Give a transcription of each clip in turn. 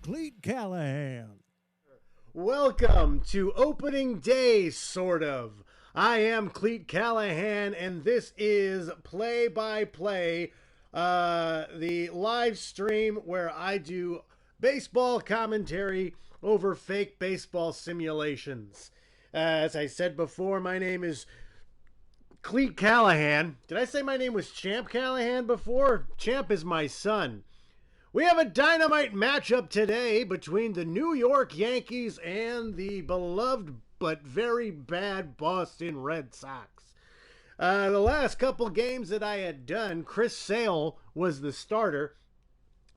Cleat Callahan. Welcome to opening day, sort of. I am Cleat Callahan, and this is play-by-play, the live stream where I do baseball commentary over fake baseball simulations. As I said before, my name is Cleat Callahan. Did I say my name was Champ Callahan before? Champ is my son. We have a dynamite matchup today between the New York Yankees and the beloved but very bad Boston Red Sox. The last couple games that I had done, Chris Sale was the starter.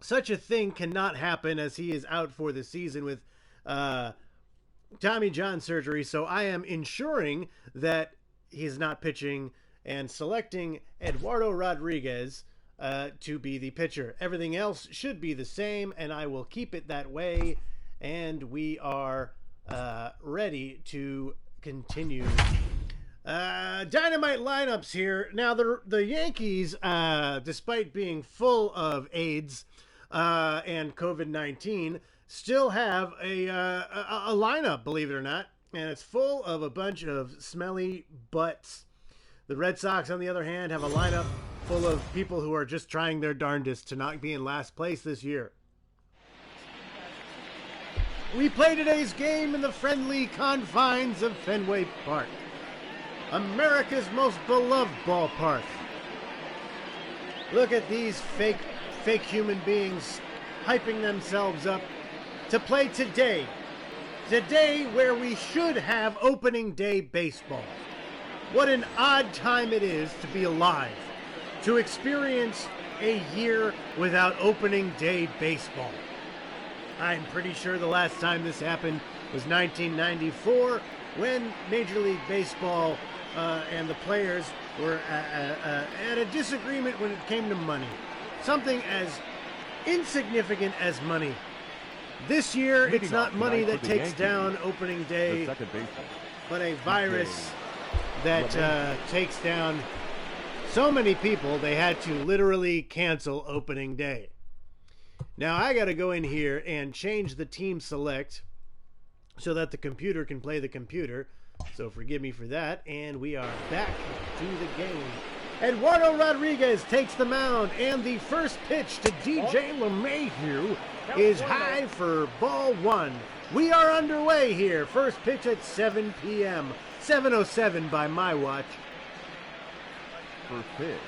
Such a thing cannot happen as he is out for the season with Tommy John surgery, so I am ensuring that he's not pitching and selecting Eduardo Rodriguez to be the pitcher. Everything else should be the same, and I will keep it that way. And we are ready to continue. Dynamite lineups here. Now, the Yankees, despite being full of AIDS and COVID-19, still have a lineup, believe it or not, and it's full of a bunch of smelly butts. The Red Sox, on the other hand, have a lineup full of people who are just trying their darndest to not be in last place this year. We play today's game in the friendly confines of Fenway Park, America's most beloved ballpark. Look at these fake human beings hyping themselves up to play today. Today where we should have opening day baseball. What an odd time it is to be alive. To experience a year without opening day baseball. I'm pretty sure the last time this happened was 1994 when Major League Baseball and the players were at a disagreement when it came to money. Something as insignificant as money. This year, it's not money that takes down opening day, but a virus that takes down so many people they had to literally cancel opening day. Now I got to go in here and change the team select so that the computer can play the computer. So forgive me for that. And we are back to the game. Eduardo Rodriguez takes the mound, and the first pitch to DJ LeMahieu is high for ball one. We are underway here. First pitch at 7 p.m. 7:07 by my watch. First pitch.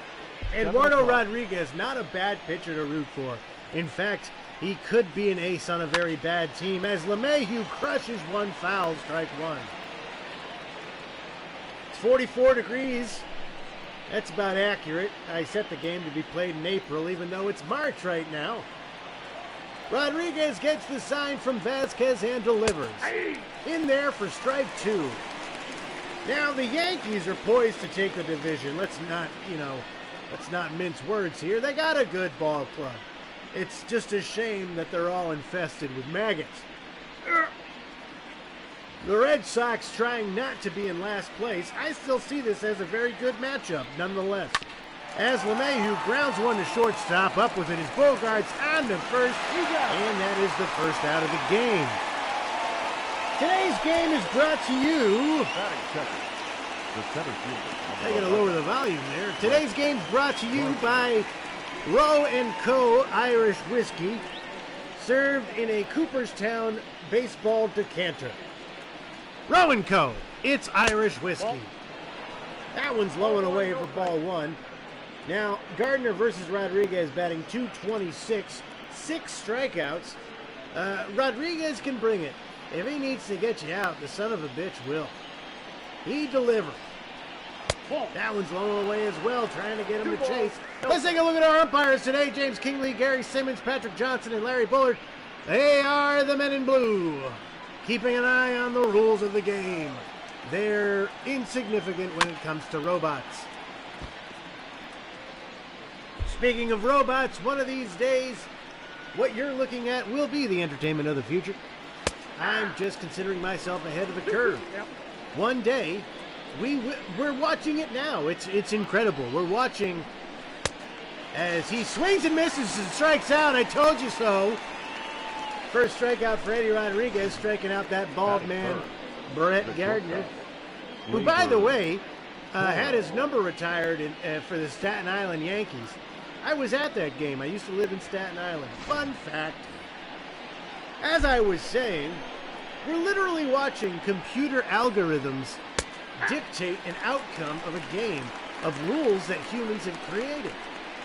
Eduardo Rodriguez, not a bad pitcher to root for. In fact, he could be an ace on a very bad team as LeMahieu crushes one foul, strike one. It's 44 degrees. That's about accurate. I set the game to be played in April, even though it's March right now. Rodriguez gets the sign from Vasquez and delivers. In there for strike two. Now the Yankees are poised to take the division. Let's not mince words here. They got a good ball club. It's just a shame that they're all infested with maggots. The Red Sox trying not to be in last place. I still see this as a very good matchup, nonetheless. As LeMahieu grounds one to shortstop, up with it is Bogarts on to first, and that is the first out of the game. Today's game is brought to you. I gotta lower the volume there. Today's game is brought to you by Roe & Co. Irish Whiskey, served in a Cooperstown baseball decanter. Roe & Co. It's Irish whiskey. That one's low and away for ball one. Now, Gardner versus Rodriguez batting .226, 6 strikeouts. Rodriguez can bring it. If he needs to get you out, the son of a bitch will. He delivered. That one's low and away as well, trying to get him to chase. Let's take a look at our umpires today. James Kingley, Gary Simmons, Patrick Johnson, and Larry Bullard. They are the men in blue, keeping an eye on the rules of the game. They're insignificant when it comes to robots. Speaking of robots, one of these days, what you're looking at will be the entertainment of the future. I'm just considering myself ahead of the curve. One day, we're watching it now. It's incredible. We're watching as he swings and misses and strikes out. I told you so. First strikeout for Eddie Rodriguez, striking out that bald man, Brett Gardner, who, by the way, had his number retired for the Staten Island Yankees. I was at that game. I used to live in Staten Island. Fun fact. As I was saying, we're literally watching computer algorithms dictate an outcome of a game of rules that humans have created.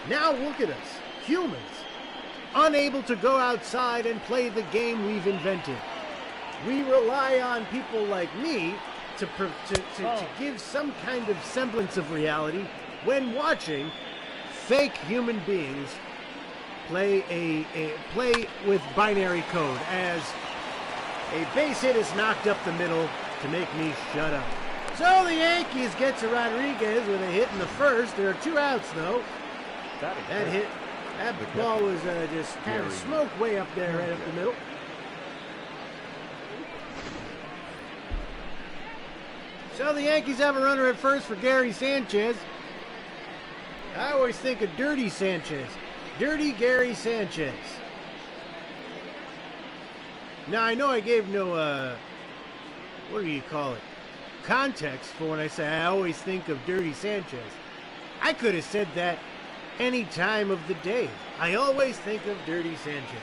Now look at us, humans, unable to go outside and play the game we've invented. We rely on people like me to give some kind of semblance of reality when watching fake human beings play play with binary code as a base hit is knocked up the middle to make me shut up. So the Yankees get to Rodriguez with a hit in the first. There are 2 outs though. That ball was just kind of smoke way up there, right up the middle. So the Yankees have a runner at first for Gary Sanchez. I always think of Dirty Sanchez. Dirty Gary Sanchez. Now, I know I gave no, what do you call it? Context for when I say I always think of Dirty Sanchez. I could have said that any time of the day. I always think of Dirty Sanchez.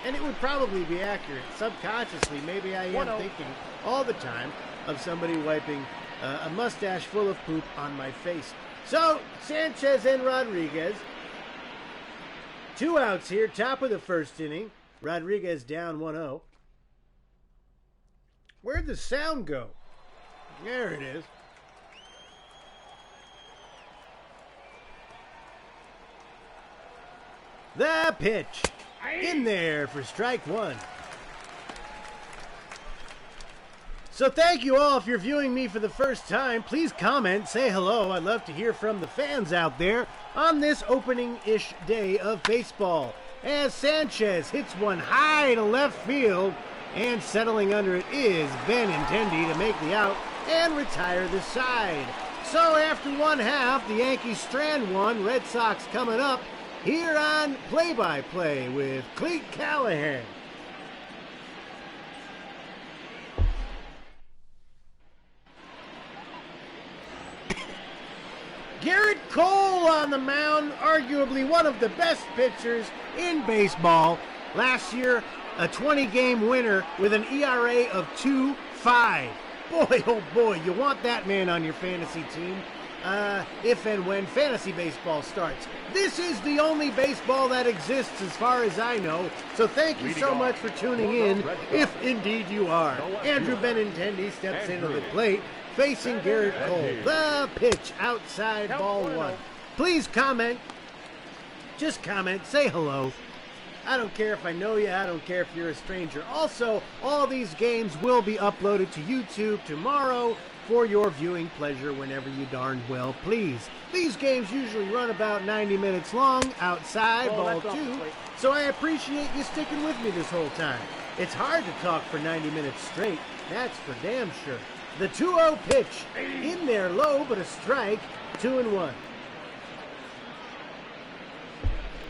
And it would probably be accurate. Subconsciously, maybe I am thinking all the time of somebody wiping a mustache full of poop on my face. So, Sanchez and Rodriguez. 2 outs here, top of the first inning. Rodriguez down 1-0. Where'd the sound go? There it is. The pitch. In there for strike 1. So thank you all if you're viewing me for the first time. Please comment, say hello. I'd love to hear from the fans out there on this opening-ish day of baseball. As Sanchez hits one high to left field, and settling under it is Benintendi to make the out and retire the side. So after 1/2, the Yankees strand one. Red Sox coming up here on Play-by-Play with Cleat Callahan. Garrett Cole on the mound, arguably one of the best pitchers in baseball. Last year, a 20-game winner with an ERA of 2.5. Boy, oh boy, you want that man on your fantasy team if and when fantasy baseball starts. This is the only baseball that exists as far as I know, so thank you so much for tuning in, if indeed you are. Andrew Benintendi steps into the plate, facing Garrett Cole. The pitch outside, ball 1. Please comment. Just comment. Say hello. I don't care if I know you. I don't care if you're a stranger. Also, all these games will be uploaded to YouTube tomorrow for your viewing pleasure whenever you darn well please. These games usually run about 90 minutes long outside, ball 2, so I appreciate you sticking with me this whole time. It's hard to talk for 90 minutes straight. That's for damn sure. The 2-0 pitch, in there low, but a strike, 2-1.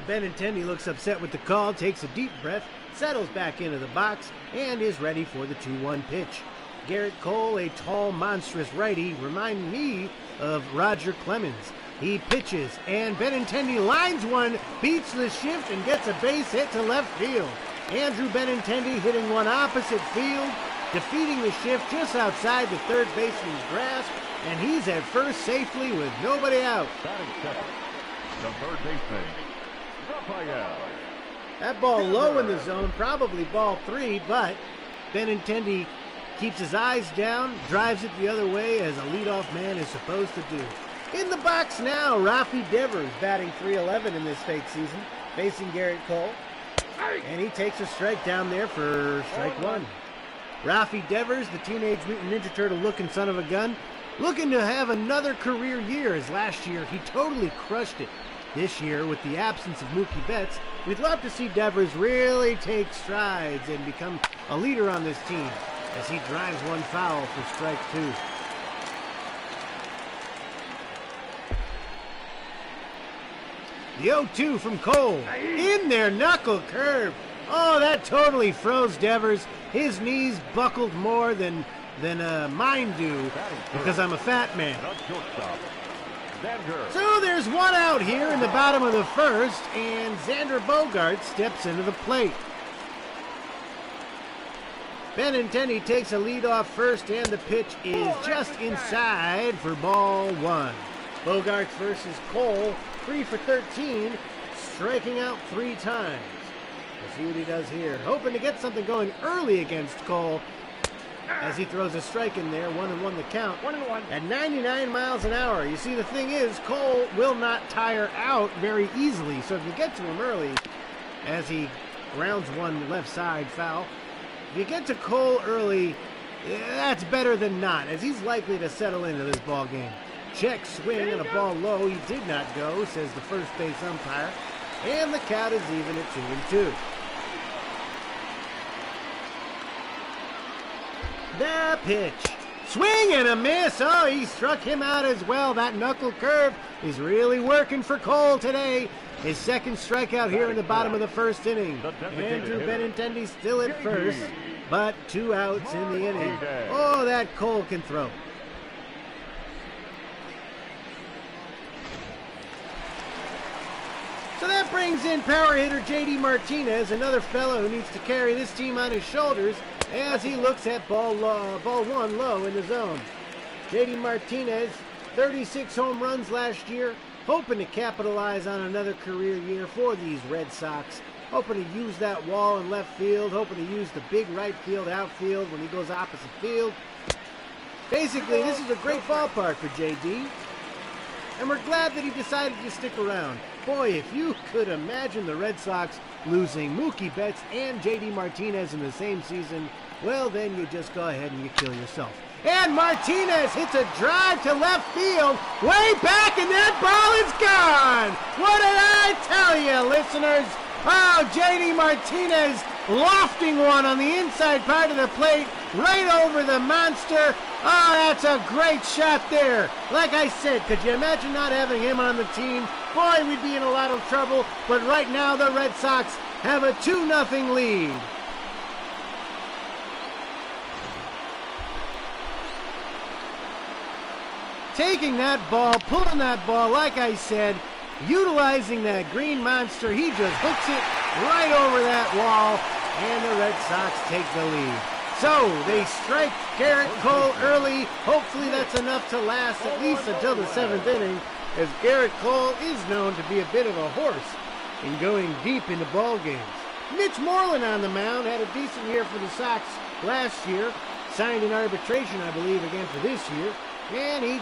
Benintendi looks upset with the call, takes a deep breath, settles back into the box, and is ready for the 2-1 pitch. Garrett Cole, a tall, monstrous righty, reminding me of Roger Clemens. He pitches, and Benintendi lines one, beats the shift, and gets a base hit to left field. Andrew Benintendi hitting one opposite field, defeating the shift just outside the third baseman's grasp, and he's at first safely with nobody out. Batting second, the third baseman, Raphael. That ball low in the zone, probably ball 3, but Benintendi keeps his eyes down, drives it the other way as a leadoff man is supposed to do. In the box now, Rafi Devers batting .311 in this fake season, facing Garrett Cole, and he takes a strike down there for strike 1. Rafi Devers, the Teenage Mutant Ninja Turtle looking son of a gun, looking to have another career year, as last year he totally crushed it. This year, with the absence of Mookie Betts, we'd love to see Devers really take strides and become a leader on this team as he drives one foul for strike 2. The 0-2 from Cole. In there, knuckle curve. Oh, that totally froze Devers. His knees buckled more than mine do because I'm a fat man. So there's one out here in the bottom of the first, and Xander Bogaerts steps into the plate. Benintendi takes a lead off first, and the pitch is just inside for ball one. Bogaerts versus Cole, 3 for 13, striking out 3 times. Let's see what he does here. Hoping to get something going early against Cole as he throws a strike in there. 1-1 the count. 1-1. At 99 miles an hour. You see, the thing is, Cole will not tire out very easily. So if you get to him early, as he grounds one left side foul, if you get to Cole early, that's better than not, as he's likely to settle into this ball game. Check swing and a ball low. He did not go, says the first base umpire. And the count is even at 2-2. The pitch. Swing and a miss. Oh, he struck him out as well. That knuckle curve is really working for Cole today. His second strikeout here in the bottom of the first inning. Andrew Benintendi still at first, but 2 outs in the inning. Oh, that Cole can throw. So that brings in power hitter J.D. Martinez, another fellow who needs to carry this team on his shoulders as he looks at ball one low in the zone. J.D. Martinez, 36 home runs last year, hoping to capitalize on another career year for these Red Sox. Hoping to use that wall in left field, hoping to use the big right field outfield when he goes opposite field. Basically, this is a great ballpark for J.D., and we're glad that he decided to stick around. Boy, if you could imagine the Red Sox losing Mookie Betts and J.D. Martinez in the same season, well, then you just go ahead and you kill yourself. And Martinez hits a drive to left field, way back, and that ball is gone! What did I tell you, listeners? Oh, J.D. Martinez lofting one on the inside part of the plate, right over the monster. Oh, that's a great shot there. Like I said, could you imagine not having him on the team? Boy, we'd be in a lot of trouble, but right now the Red Sox have a 2-0 lead. Taking that ball, pulling that ball, like I said, utilizing that green monster, he just hooks it right over that wall, and the Red Sox take the lead. So, they strike Garrett Cole early. Hopefully that's enough to last at least until the 7th inning, as Garrett Cole is known to be a bit of a horse in going deep into ball games. Mitch Moreland on the mound had a decent year for the Sox last year. Signed in arbitration, I believe, again for this year. And he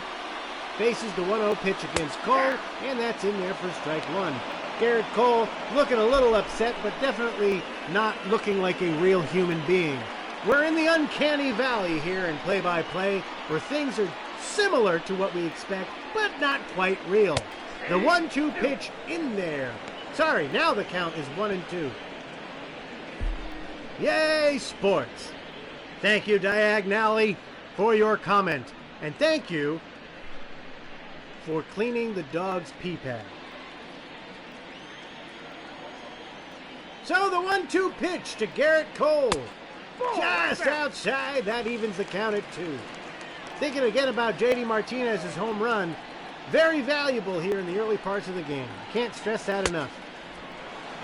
faces the 1-0 pitch against Cole, and that's in there for strike one. Garrett Cole looking a little upset, but definitely not looking like a real human being. We're in the uncanny valley here in play-by-play, where things are similar to what we expect, but not quite real. The 1-2 pitch in there. Sorry, now the count is 1-2. Yay, sports. Thank you, Diagonally, for your comment. And thank you for cleaning the dog's pee pad. So the 1-2 pitch to Garrett Cole. Just outside, that evens the count at 2. Thinking again about J.D. Martinez's home run, very valuable here in the early parts of the game. Can't stress that enough.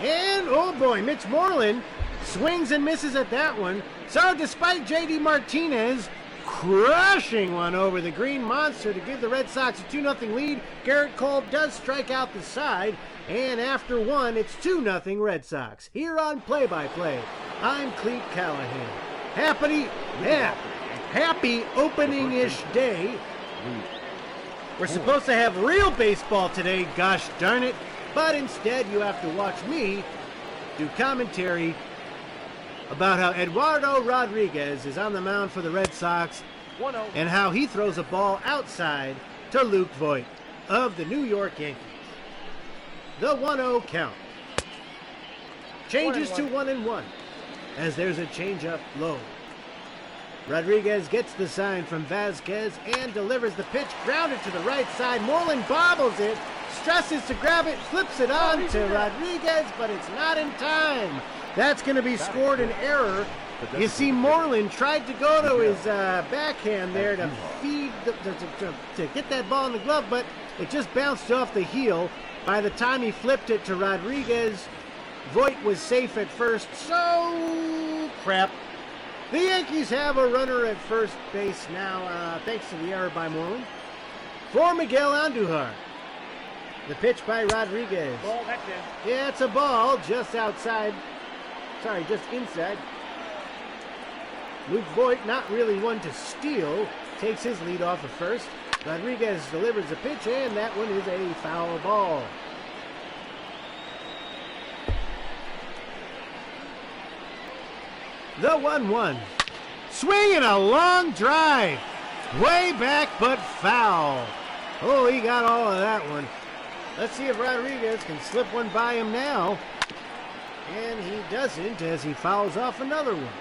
And, oh boy, Mitch Moreland swings and misses at that one. So despite J.D. Martinez crushing one over the green monster to give the Red Sox a 2-0 lead, Garrett Cole does strike out the side. And after one, it's 2-0 Red Sox. Here on Play-by-Play, I'm Cleat Callahan. Happy opening-ish day. We're supposed to have real baseball today, gosh darn it. But instead, you have to watch me do commentary about how Eduardo Rodriguez is on the mound for the Red Sox and how he throws a ball outside to Luke Voit of the New York Yankees. The 1-0 count changes to 1-1 as there's a changeup low. Rodriguez gets the sign from Vasquez and delivers the pitch, grounded to the right side. Moreland bobbles it, stresses to grab it, flips it on to Rodriguez, but it's not in time. That's going to be scored an error. You see, Moreland tried to go to his backhand there to feed, to get that ball in the glove, but it just bounced off the heel. By the time he flipped it to Rodriguez, Voit was safe at first, so crap. The Yankees have a runner at first base now, thanks to the error by Moreland. For Miguel Andujar. The pitch by Rodriguez. Ball, that's in. Yeah, it's a ball just outside. Sorry, just inside. Luke Voit, not really one to steal, takes his lead off at first. Rodriguez delivers the pitch, and that one is a foul ball. The 1-1. Swing and a long drive. Way back, but foul. Oh, he got all of that one. Let's see if Rodriguez can slip one by him now. And he doesn't as he fouls off another one.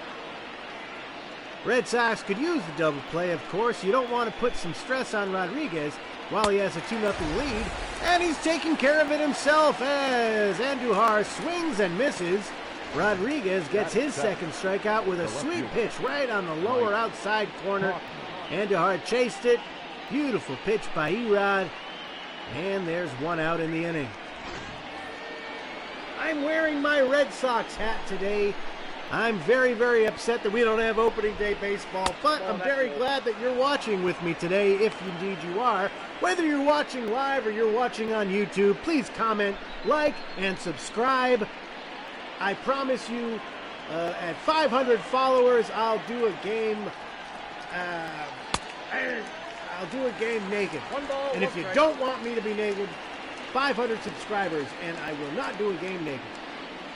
Red Sox could use the double play, of course. You don't want to put some stress on Rodriguez while he has a 2-0 lead. And he's taking care of it himself as Andujar swings and misses. Rodriguez gets his second strikeout with a sweet pitch right on the lower outside corner. Andujar chased it. Beautiful pitch by Erod. And there's one out in the inning. I'm wearing my Red Sox hat today. I'm very, very upset that we don't have opening day baseball, but I'm very glad that you're watching with me today, if indeed you are. Whether you're watching live or you're watching on YouTube, please comment, like, and subscribe. I promise you, at 500 followers, I'll do a game. I'll do a game naked. And if you don't want me to be naked, 500 subscribers, and I will not do a game naked.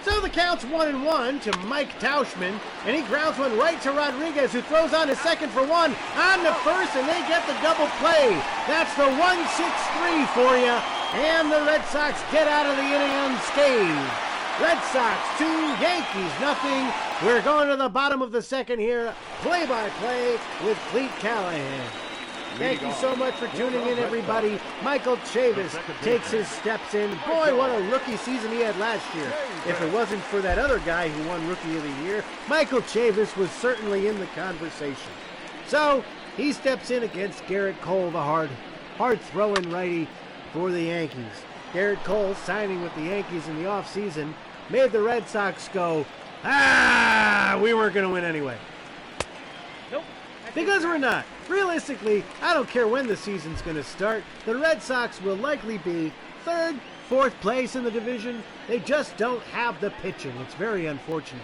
So the count's 1-1 to Mike Tauschman, and he grounds one right to Rodriguez, who throws on his second for one, on the first, and they get the double play. That's the 1-6-3 for you, and the Red Sox get out of the inning unscathed. Red Sox 2, Yankees nothing. We're going to the bottom of the second here, play-by-play with Cleat Callahan. Thank you so much for tuning in, everybody. Michael Chavis takes his steps in. Boy, what a rookie season he had last year. If it wasn't for that other guy who won Rookie of the Year, Michael Chavis was certainly in the conversation. So, he steps in against Garrett Cole, the hard-throwing righty for the Yankees. Garrett Cole, signing with the Yankees in the offseason, made the Red Sox go, we weren't going to win anyway. Nope. Because we're not. Realistically, I don't care when the season's going to start. The Red Sox will likely be third, fourth place in the division. They just don't have the pitching. It's very unfortunate,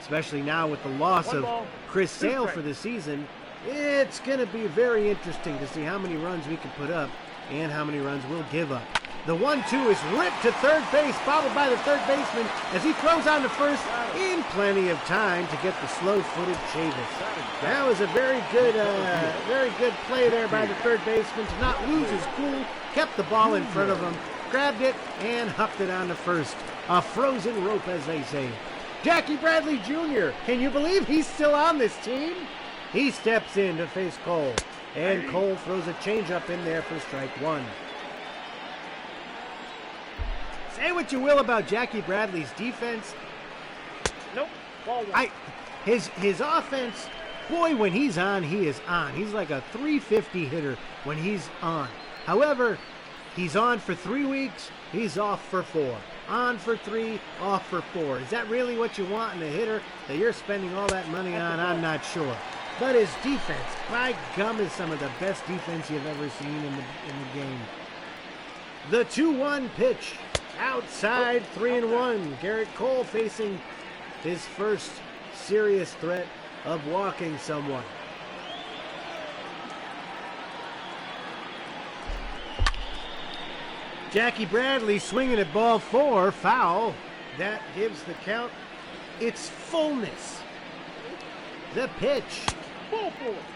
especially now with the loss of Chris Sale for the season. It's going to be very interesting to see how many runs we can put up and how many runs we'll give up. The 1-2 is ripped to third base, bobbled by the third baseman as he throws on to first in plenty of time to get the slow-footed Chavis. That was a very good play there by the third baseman to not lose his cool, kept the ball in front of him, grabbed it, and hucked it on to first. A frozen rope, as they say. Jackie Bradley Jr., can you believe he's still on this team? He steps in to face Cole, and Cole throws a changeup in there for strike one. Say what you will about Jackie Bradley's defense. Nope. Ball one. His offense, boy, when he's on, he is on. He's like a 350 hitter when he's on. However, he's on for 3 weeks, he's off for 4. On for 3, off for 4. Is that really what you want in a hitter that you're spending all that money on? I'm not sure. But his defense, by gum, is some of the best defense you've ever seen in the game. The 2-1 pitch. Outside, 3-1. Garrett Cole facing his first serious threat of walking someone. Jackie Bradley swinging at ball 4, foul. That gives the count its fullness. The pitch.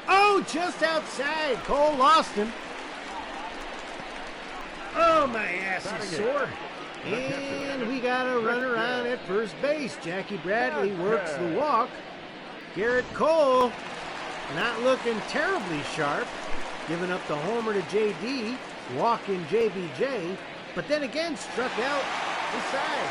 Oh, just outside. Cole lost him. Oh, my ass is sore. And we got a runner on at first base. Jackie Bradley works the walk. Garrett Cole not looking terribly sharp, giving up the homer to JD, walking JBJ, but then again struck out inside.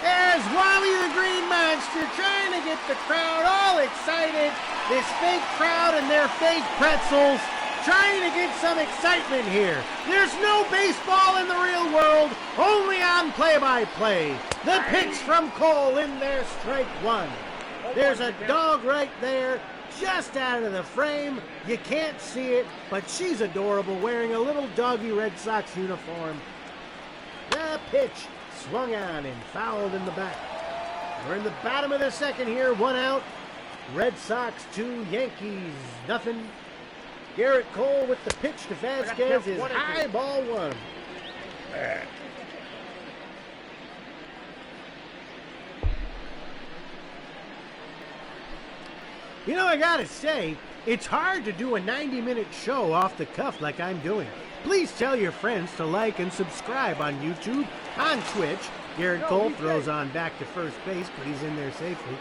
There's Wally the Green Monster trying to get the crowd all excited. This fake crowd and their fake pretzels trying to get some excitement here. There's no baseball in the real world, only on play-by-play. The pitch from Cole in there, strike one. There's a dog right there, just out of the frame. You can't see it, but she's adorable, wearing a little doggy Red Sox uniform. The pitch swung on and fouled in the back. We're in the bottom of the second here, 1 out. Red Sox 2, Yankees nothing. Garrett Cole with the pitch to Vasquez is high, ball 1. You know, I gotta say, it's hard to do a 90-minute show off the cuff like I'm doing. Please tell your friends to like and subscribe on YouTube, on Twitch. Garrett Cole throws on back to first base, but he's in there safely.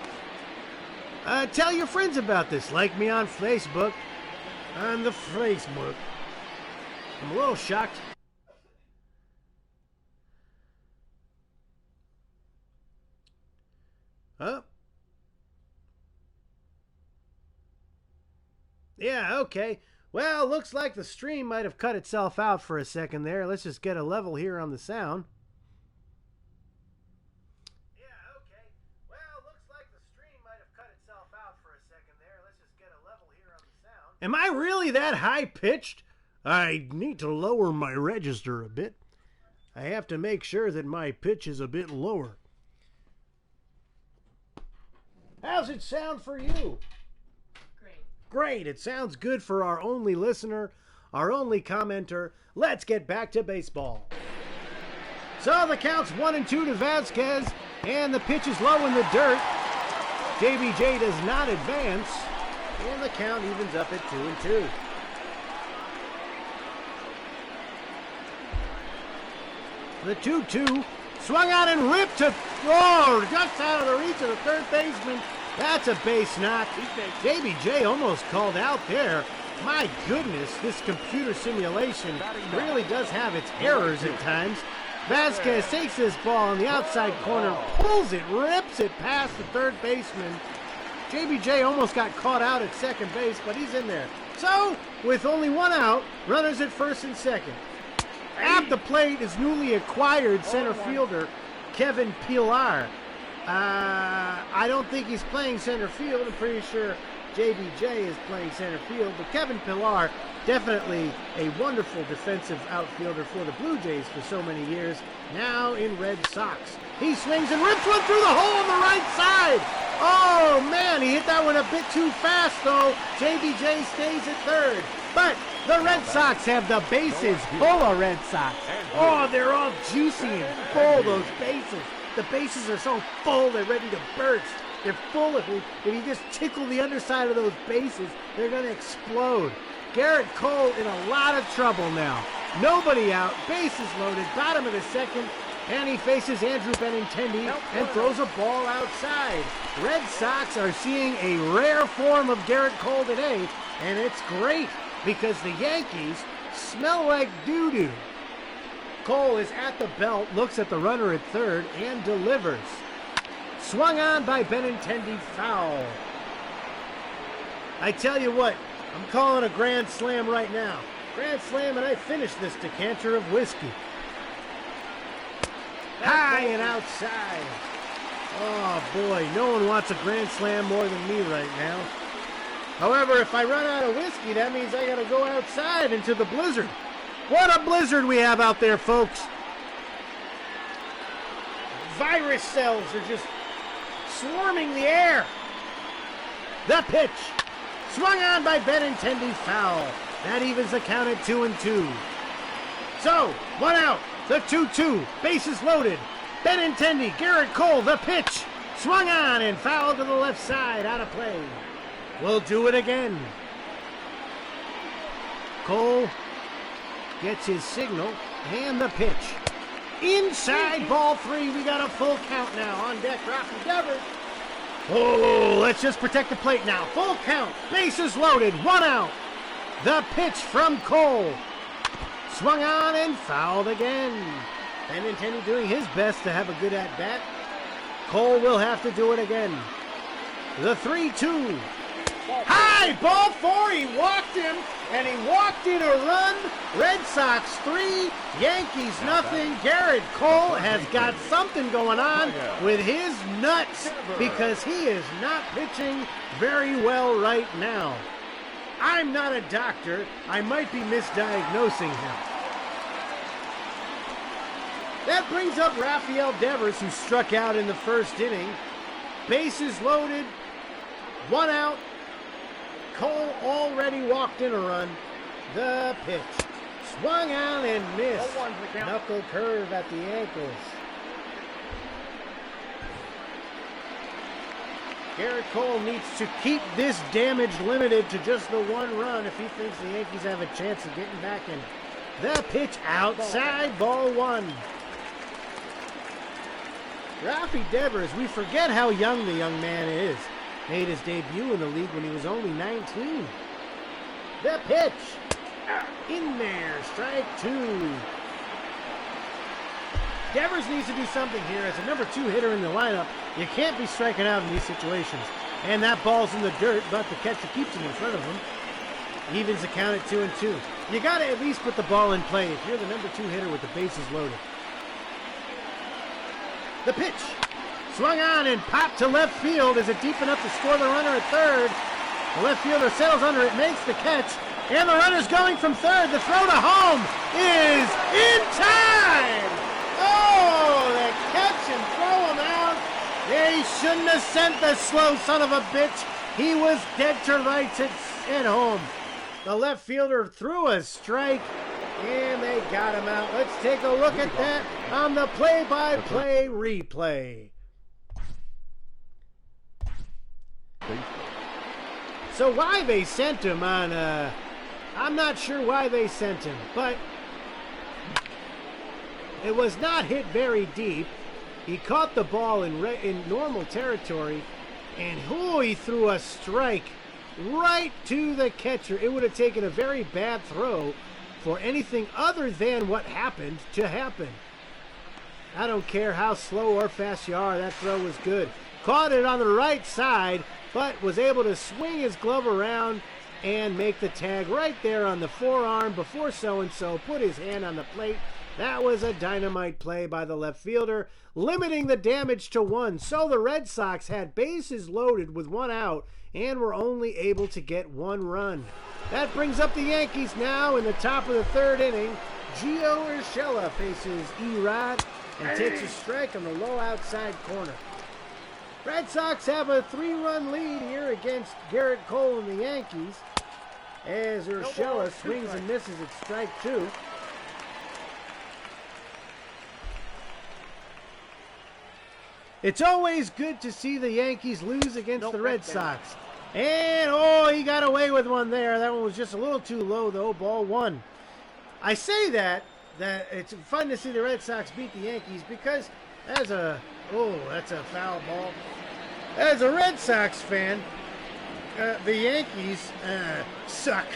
Tell your friends about this. Like me on Facebook. On the Facebook. I'm a little shocked. Huh? Yeah, okay. Well, looks like the stream might have cut itself out for a second there. Let's just get a level here on the sound. Yeah, okay. Well, looks like the stream might have cut itself out for a second there. Let's just get a level here on the sound. Am I really that high-pitched? I need to lower my register a bit. I have to make sure that my pitch is a bit lower. How's it sound for you? Great, it sounds good for our only listener, our only commenter. Let's get back to baseball. So the count's 1-2 to Vasquez, and the pitch is low in the dirt. JBJ does not advance, and the count evens up at 2-2. The 2-2 swung out and ripped to, just out of the reach of the third baseman. That's a base knock. JBJ almost called out there. My goodness, this computer simulation really does have its errors at times. Vasquez takes this ball on the outside corner, pulls it, rips it past the third baseman. JBJ almost got caught out at second base, but he's in there. So, with only 1 out, runners at first and second. At the plate is newly acquired center fielder Kevin Pillar. I don't think he's playing center field. I'm pretty sure JBJ is playing center field. But Kevin Pillar, definitely a wonderful defensive outfielder for the Blue Jays for so many years. Now in Red Sox. He swings and rips one through the hole on the right side. Oh, man, he hit that one a bit too fast, though. JBJ stays at third. But the Red Sox have the bases full of Red Sox. Oh, they're all juicy and full, those bases. The bases are so full, they're ready to burst. They're full. If you just tickle the underside of those bases, they're going to explode. Garrett Cole in a lot of trouble now. Nobody out, bases loaded, bottom of the second, and he faces Andrew Benintendi and throws a ball outside. Red Sox are seeing a rare form of Garrett Cole today, and it's great because the Yankees smell like doo-doo. Cole is at the belt, looks at the runner at third, and delivers. Swung on by Benintendi, foul. I tell you what, I'm calling a grand slam right now. Grand slam, and I finish this decanter of whiskey. High and outside. Oh boy, no one wants a grand slam more than me right now. However, if I run out of whiskey, that means I gotta go outside into the blizzard. What a blizzard we have out there, folks. Virus cells are just swarming the air. The pitch. Swung on by Benintendi, foul. That evens the count at 2-2. So, 1 out. The 2-2. Bases loaded. Benintendi, Garrett Cole, the pitch. Swung on and fouled to the left side, out of play. We'll do it again. Cole gets his signal, and the pitch. Inside, ball 3. We got a full count now. On deck, Rocky Devers. Oh, let's just protect the plate now. Full count. Bases loaded. 1 out. The pitch from Cole. Swung on and fouled again. Benintendi doing his best to have a good at-bat. Cole will have to do it again. The 3-2. High ball 4. He walked him, and he walked in a run. Red Sox 3, Yankees nothing. Garrett Cole has got something going on with his nuts because he is not pitching very well right now. I'm not a doctor. I might be misdiagnosing him. That brings up Rafael Devers, who struck out in the first inning. Bases loaded, 1 out. Cole already walked in a run. The pitch. Swung out and missed. Knuckle curve at the ankles. Garrett Cole needs to keep this damage limited to just the 1 run if he thinks the Yankees have a chance of getting back in. The pitch outside, ball 1. Rafi Devers, we forget how young the young man is. Made his debut in the league when he was only 19. The pitch. In there, strike 2. Devers needs to do something here. As a number 2 hitter in the lineup, you can't be striking out in these situations. And that ball's in the dirt, but the catcher keeps it in front of him. Evens the count at 2-2. You got to at least put the ball in play if you're the number 2 hitter with the bases loaded. The pitch. Swung on and popped to left field. Is it deep enough to score the runner at third? The left fielder settles under it, makes the catch, and the runner's going from third. The throw to home is in time! Oh, the catch and throw him out. They shouldn't have sent the slow son of a bitch. He was dead to rights at home. The left fielder threw a strike, and they got him out. Let's take a look at that on the play-by-play replay. So why they sent him on, I'm not sure why they sent him, but it was not hit very deep. He caught the ball in normal territory, and he threw a strike right to the catcher. It would have taken a very bad throw for anything other than what happened to happen. I don't care how slow or fast you are, that throw was good. Caught it on the right side, but was able to swing his glove around and make the tag right there on the forearm before so-and-so put his hand on the plate. That was a dynamite play by the left fielder, limiting the damage to 1. So the Red Sox had bases loaded with 1 out and were only able to get 1 run. That brings up the Yankees now in the top of the 3rd inning. Gio Urshela faces Erod and takes a strike on the low outside corner. Red Sox have a 3-run lead here against Garrett Cole and the Yankees as Urshela swings and misses at strike 2. It's always good to see the Yankees lose against the Red Sox. And, he got away with one there. That one was just a little too low, though. Ball 1. I say that it's fun to see the Red Sox beat the Yankees because that's a foul ball. As a Red Sox fan, the Yankees suck.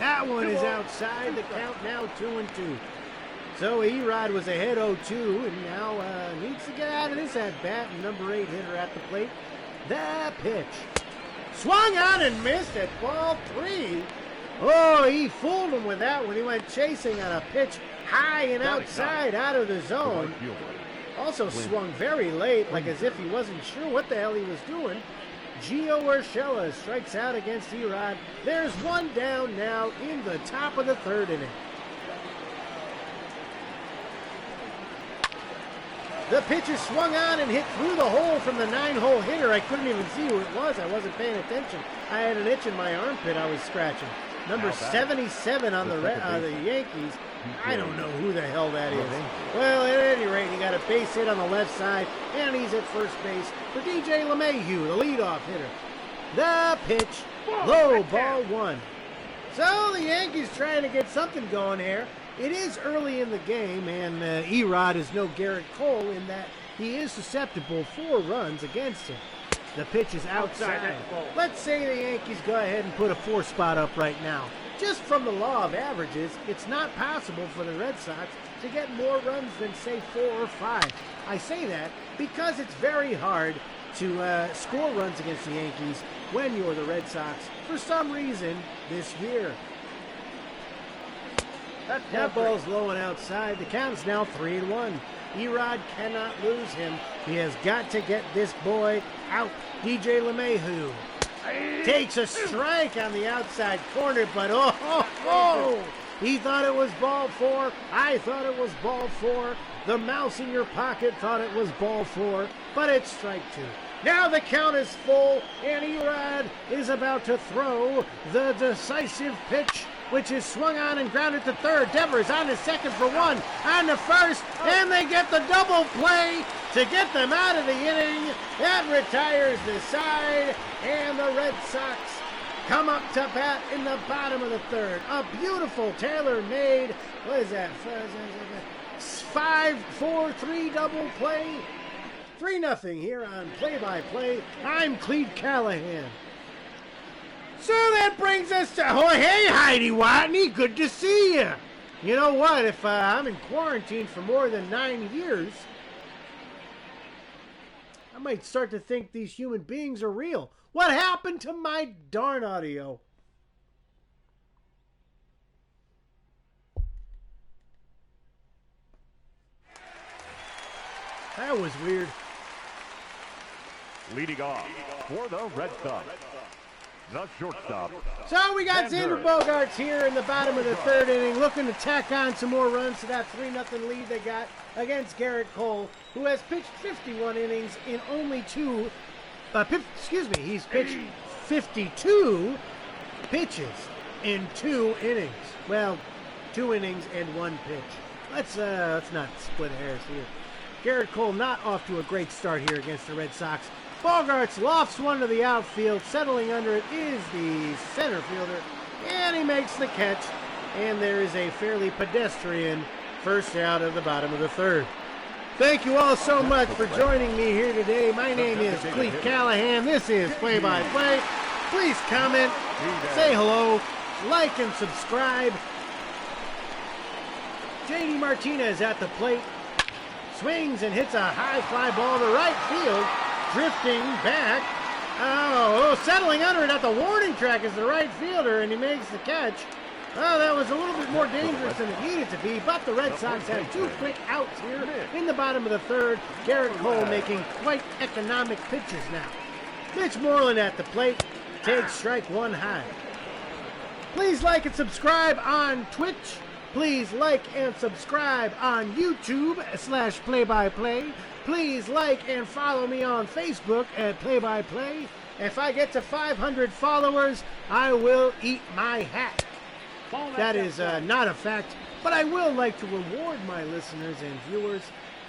That one is outside the count now, 2-2. So Erod was ahead 0-2 and now needs to get out of this at-bat. Number 8 hitter at the plate. The pitch. Swung on and missed at ball 3. Oh, he fooled him with that one. He went chasing on a pitch high and outside out of the zone. Also swung very late, like as if he wasn't sure what the hell he was doing. Gio Urshela strikes out against Erod. There's 1 down now in the top of the 3rd inning. The pitch is swung on and hit through the hole from the 9-hole hitter. I couldn't even see who it was. I wasn't paying attention. I had an itch in my armpit I was scratching. Number 77 on the Yankees. I don't know who the hell that is. Well, at any rate, he got a base hit on the left side, and he's at first base for DJ LeMahieu, the leadoff hitter. The pitch, low, ball 1. So the Yankees trying to get something going here. It is early in the game, and Erod is no Garrett Cole in that he is susceptible for runs against him. The pitch is outside. Let's say the Yankees go ahead and put a 4 spot up right now. Just from the law of averages, it's not possible for the Red Sox to get more runs than, say, 4 or 5. I say that because it's very hard to score runs against the Yankees when you're the Red Sox for some reason this year. That ball's low and outside. The count's now 3-1. Erod cannot lose him. He has got to get this boy out. DJ LeMahieu takes a strike on the outside corner, but he thought it was ball 4. I thought it was ball 4. The mouse in your pocket thought it was ball 4, but it's strike 2. Now the count is full, and Erod is about to throw the decisive pitch, which is swung on and grounded to third. Devers on to second for 1, on to first, and they get the double play to get them out of the inning. That retires the side, and the Red Sox come up to bat in the bottom of the third. A beautiful tailor-made, what is that, 5-4-3 double play. 3-0 here on Play-by-Play. I'm Cleat Callahan. So that brings us to, oh, hey, Heidi Watney, good to see you. You know what, if I'm in quarantine for more than 9 years, I might start to think these human beings are real. What happened to my darn audio? That was weird. Leading off for the Red Sox, the shortstop. So we got Xander Bogaerts here in the bottom of the third inning, looking to tack on some more runs to that 3-0 lead they got against Garrett Cole, who has pitched 51 innings in only he's pitched 52 pitches in 2 innings. Well, 2 innings and 1 pitch. Let's not split hairs here. Garrett Cole not off to a great start here against the Red Sox. Bogaerts lofts one to the outfield. Settling under it is the center fielder, and he makes the catch. And there is a fairly pedestrian first out of the bottom of the third. Thank you all so much for joining me here today. My name is Cleat Callahan. This is Play-by-Play. Please comment, say hello, like and subscribe. JD Martinez at the plate. Swings and hits a high fly ball to right field. Drifting back. Settling under it at the warning track is the right fielder, and he makes the catch. Oh, that was a little bit more dangerous than it needed to be, but the Red Sox have 2 quick outs here in the bottom of the third. Garrett Cole making quite economic pitches now. Mitch Moreland at the plate takes strike 1 high. Please like and subscribe on Twitch. Please like and subscribe on YouTube/Play-by-Play. Please like and follow me on Facebook at Play-by-Play. If I get to 500 followers, I will eat my hat. That is not a fact, but I will like to reward my listeners and viewers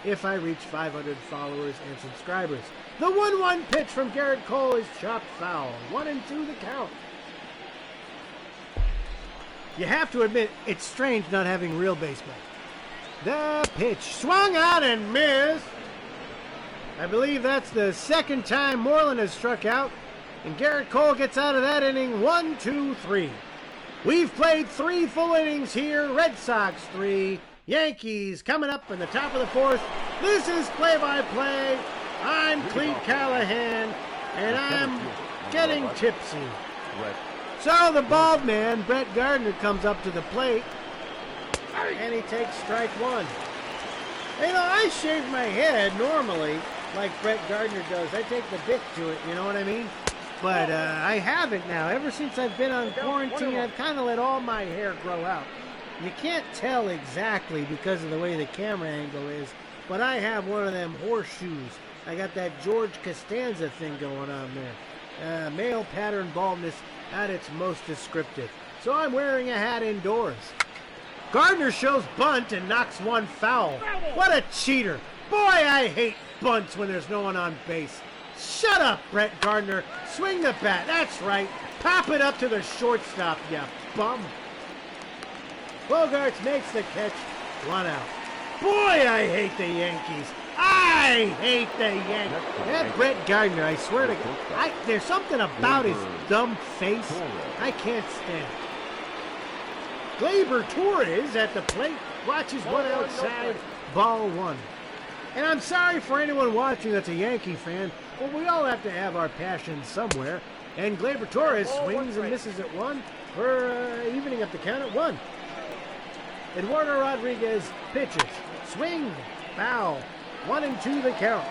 if I reach 500 followers and subscribers. The 1-1 pitch from Garrett Cole is chopped foul. 1-2 the count. You have to admit, it's strange not having real baseball. The pitch swung out and missed. I believe that's the second time Moreland has struck out, and Garrett Cole gets out of that inning 1-2-3. We've played 3 full innings here. Red Sox 3, Yankees coming up in the top of the 4th. This is Play-by-Play. I'm Cleat Callahan, and I'm getting tipsy. So the bald man, Brett Gardner, comes up to the plate, and he takes strike 1. You know, I shave my head normally, like Brett Gardner does. I take the bit to it, you know what I mean? But I haven't now. Ever since I've been on quarantine, I've kind of let all my hair grow out. You can't tell exactly because of the way the camera angle is, but I have one of them horseshoes. I got that George Costanza thing going on there. Male pattern baldness at its most descriptive. So I'm wearing a hat indoors. Gardner shows bunt and knocks one foul. What a cheater. Boy, I hate bunts when there's no one on base. Shut up, Brett Gardner. Swing the bat. That's right. Pop it up to the shortstop, you bum. Bogaerts makes the catch. 1 out. Boy, I hate the Yankees. I hate the Yankees. That Brett Gardner, I swear to God, there's something about his dumb face I can't stand. Gleyber Torres at the plate. Watches one outside, ball one. And I'm sorry for anyone watching that's a Yankee fan, but we all have to have our passions somewhere. And Gleyber Torres swings and misses at one for evening up the count at one. Eduardo Rodriguez pitches. Swing, foul. 1-2 the count.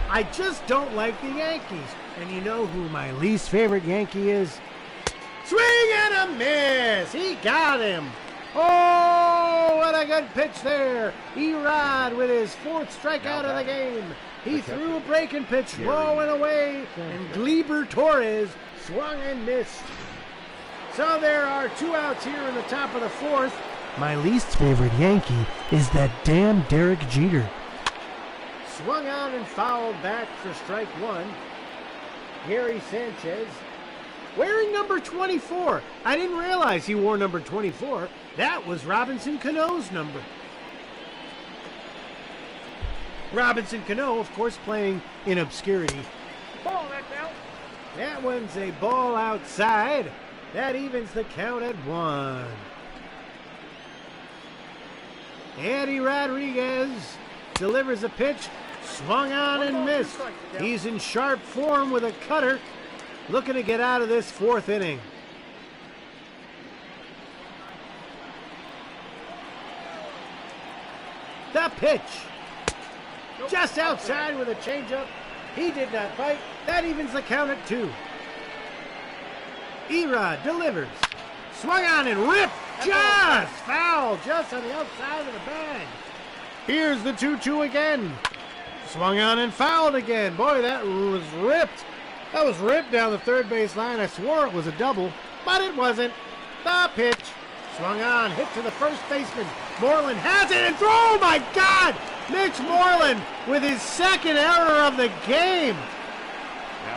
I just don't like the Yankees. And you know who my least favorite Yankee is? Swing and a miss. He got him. Oh, what a good pitch there. Erod with his fourth strikeout of the game. He threw a breaking pitch low and away, and Gleyber Torres swung and missed. So there are 2 outs here in the top of the fourth. My least favorite Yankee is that damn Derek Jeter. Swung on and fouled back for strike one. Gary Sanchez wearing number 24. I didn't realize he wore number 24. That was Robinson Cano's number. Robinson Cano, of course, playing in obscurity. Ball, that's out. That one's a ball outside. That evens the count at 1. Eddie Rodriguez delivers a pitch. Swung on and missed. He's in sharp form with a cutter. Looking to get out of this fourth inning. The pitch. Just outside with a changeup. He did not bite. That evens the count at 2. Erod delivers. Swung on and ripped. Just foul. Just on the outside of the bag. Here's the 2-2 again. Swung on and fouled again. Boy, that was ripped. That was ripped down the third base line. I swore it was a double, but it wasn't. The pitch. Swung on, hit to the first baseman. Moreland has it, and oh my God! Mitch Moreland with his second error of the game.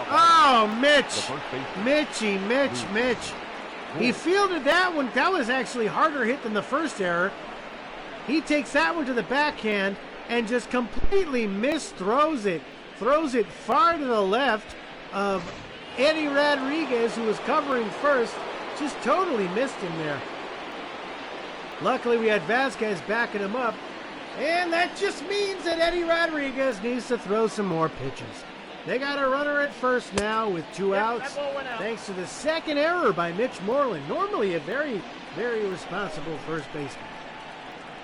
Oh, Mitch. Mitch. He fielded that one. That was actually harder hit than the first error. He takes that one to the backhand and just completely misthrows it. Throws it far to the left of Eddie Rodriguez, who was covering first. Just totally missed him there. Luckily, we had Vasquez backing him up. And that just means that Eddie Rodriguez needs to throw some more pitches. They got a runner at first now with 2 outs. Thanks to the second error by Mitch Moreland. Normally a very, very responsible first baseman.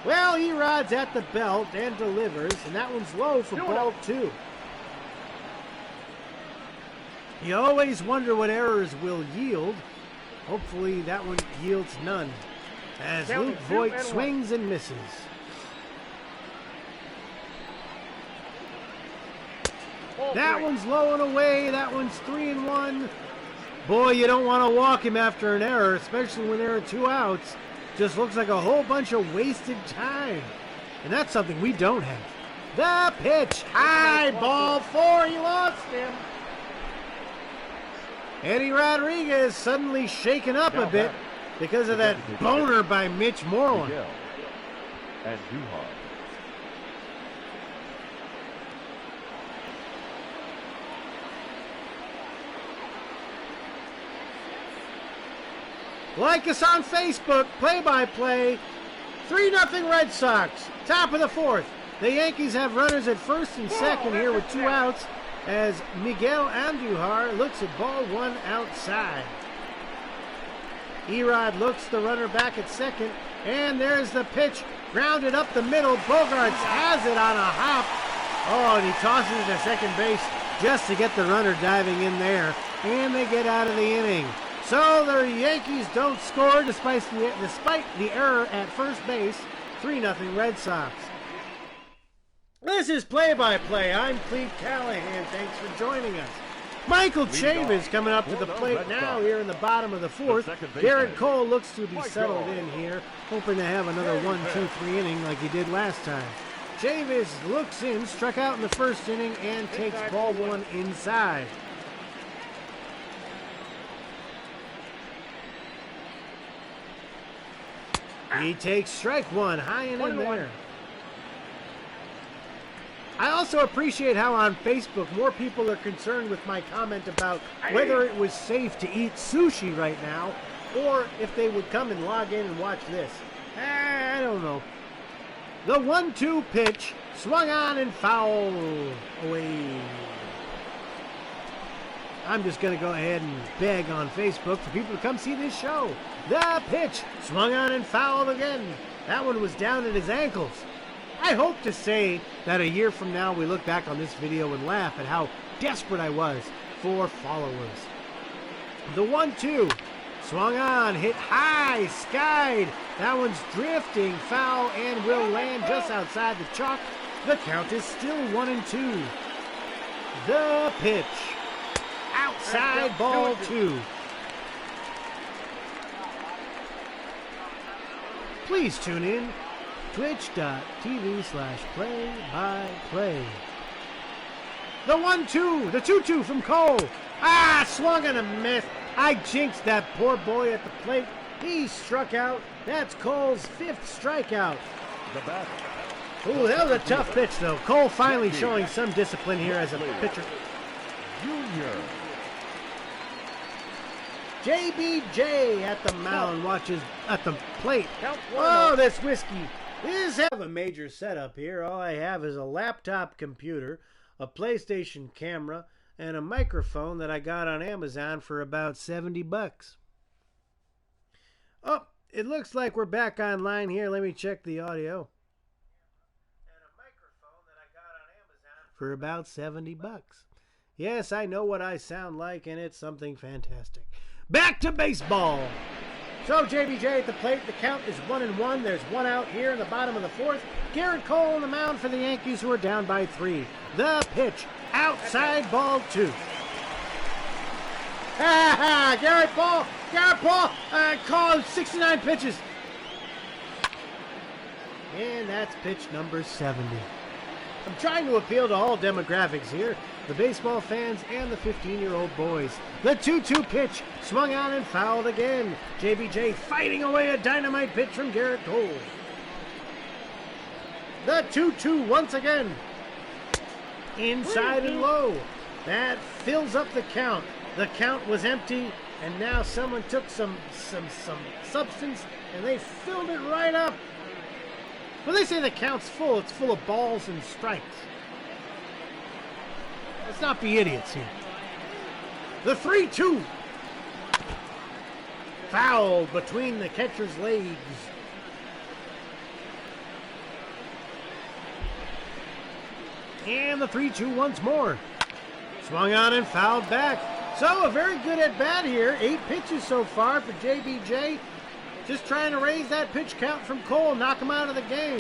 Well, Erod's at the belt and delivers, and that one's low for ball 2. You always wonder what errors will yield. Hopefully that one yields none. As Luke Voigt swings and misses. That one's low and away. That one's 3-1. Boy, you don't want to walk him after an error, especially when there are 2 outs. Just looks like a whole bunch of wasted time. And that's something we don't have. The pitch. High, ball 4. He lost him. Eddie Rodriguez suddenly shaken up a bit because of that boner by Mitch Moreland. And Duhar. Like us on Facebook, play-by-play. 3-0 Red Sox, top of the fourth. The Yankees have runners at first and second here with 2 outs as Miguel Andujar looks at ball 1 outside. Erod looks the runner back at second, and there's the pitch, grounded up the middle. Bogarts has it on a hop. Oh, and he tosses it to second base just to get the runner diving in there, and they get out of the inning. So the Yankees don't score despite the error at first base. 3-0 Red Sox. This is Play-by-Play. I'm Cleat Callahan. Thanks for joining us. Michael Chavis coming up to the plate now here in the bottom of the fourth. Garrett Cole looks to be settled in here, hoping to have another 1-2-3 inning like he did last time. Chavis looks in, struck out in the first inning, and takes ball 1 inside. He takes strike 1, high and in there. I also appreciate how on Facebook more people are concerned with my comment about whether it was safe to eat sushi right now. or if they would come and log in and watch this. I don't know. The 1-2 pitch swung on and foul away. I'm just going to go ahead and beg on Facebook for people to come see this show. The pitch swung on and fouled again. That one was down at his ankles. I hope to say that a year from now we look back on this video and laugh at how desperate I was for followers. The 1-2 swung on, hit high, skied. That one's drifting, foul, and will land just outside the chalk. The count is still 1-2. The pitch. Outside ball 2. Please tune in. Twitch.tv/play-by-play. The 1-2. The 2-2 from Cole. Swung and a miss. I jinxed that poor boy at the plate. He struck out. That's Cole's 5th strikeout. The bat. Ooh, that was a tough pitch, though. Cole finally showing some discipline here as a pitcher. Junior. JBJ at the mound watches at the plate. Oh, this whiskey. This have a major setup here. All I have is a laptop computer, a PlayStation camera, and a microphone that I got on Amazon for about $70. Oh, it looks like we're back online here. Let me check the audio. And a microphone that I got on Amazon for about $70. Yes, I know what I sound like, and it's something fantastic. Back to baseball. So JBJ at the plate. The count is 1-1. There's one out here in the bottom of the 4th. Garrett Cole on the mound for the Yankees, who are down by 3. The pitch. Outside ball 2. Garrett Paul called 69 pitches. And that's pitch number 70. I'm trying to appeal to all demographics here. The baseball fans and the 15-year-old boys. The 2-2 pitch swung on and fouled again. JBJ fighting away a dynamite pitch from Garrett Cole. The 2-2 once again. Inside and low. That fills up the count. The count was empty, and now someone took some substance and they filled it right up. When they say the count's full, it's full of balls and strikes. Let's not be idiots here. The 3-2. Foul between the catcher's legs. And the 3-2 once more. Swung on and fouled back. So a very good at bat here. 8 pitches so far for JBJ. Just trying to raise that pitch count from Cole, knock him out of the game.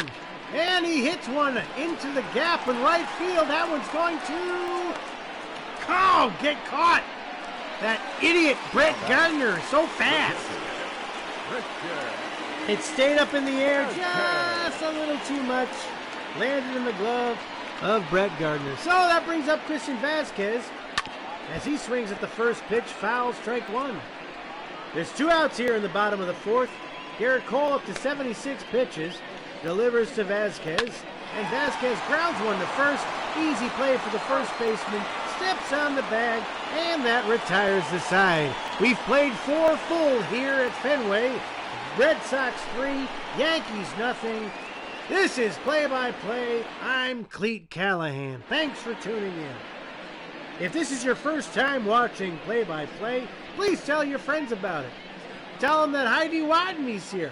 And he hits one into the gap in right field. That one's going to get caught. That idiot Brett Gardner, so fast. It stayed up in the air just a little too much. Landed in the glove of Brett Gardner. So that brings up Christian Vasquez as he swings at the first pitch. Foul, strike 1. There's 2 outs here in the bottom of the 4th. Garrett Cole up to 76 pitches. Delivers to Vasquez. And Vasquez grounds one to first. Easy play for the first baseman. Steps on the bag. And that retires the side. We've played 4 full here at Fenway. Red Sox 3. Yankees nothing. This is Play-by-Play. I'm Cleat Callahan. Thanks for tuning in. If this is your first time watching Play-by-Play, please tell your friends about it. Tell them that Heidi Watney's here.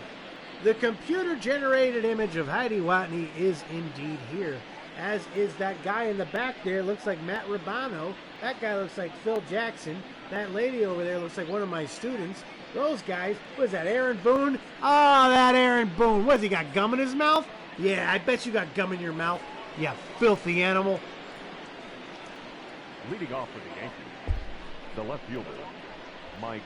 The computer-generated image of Heidi Watney is indeed here, as is that guy in the back there. Looks like Matt Ribano. That guy looks like Phil Jackson. That lady over there looks like one of my students. Those guys, what is that, Aaron Boone? Oh, that Aaron Boone. What, has he got gum in his mouth? Yeah, I bet you got gum in your mouth, you filthy animal. Leading off for the Yankees, the left fielder, Mike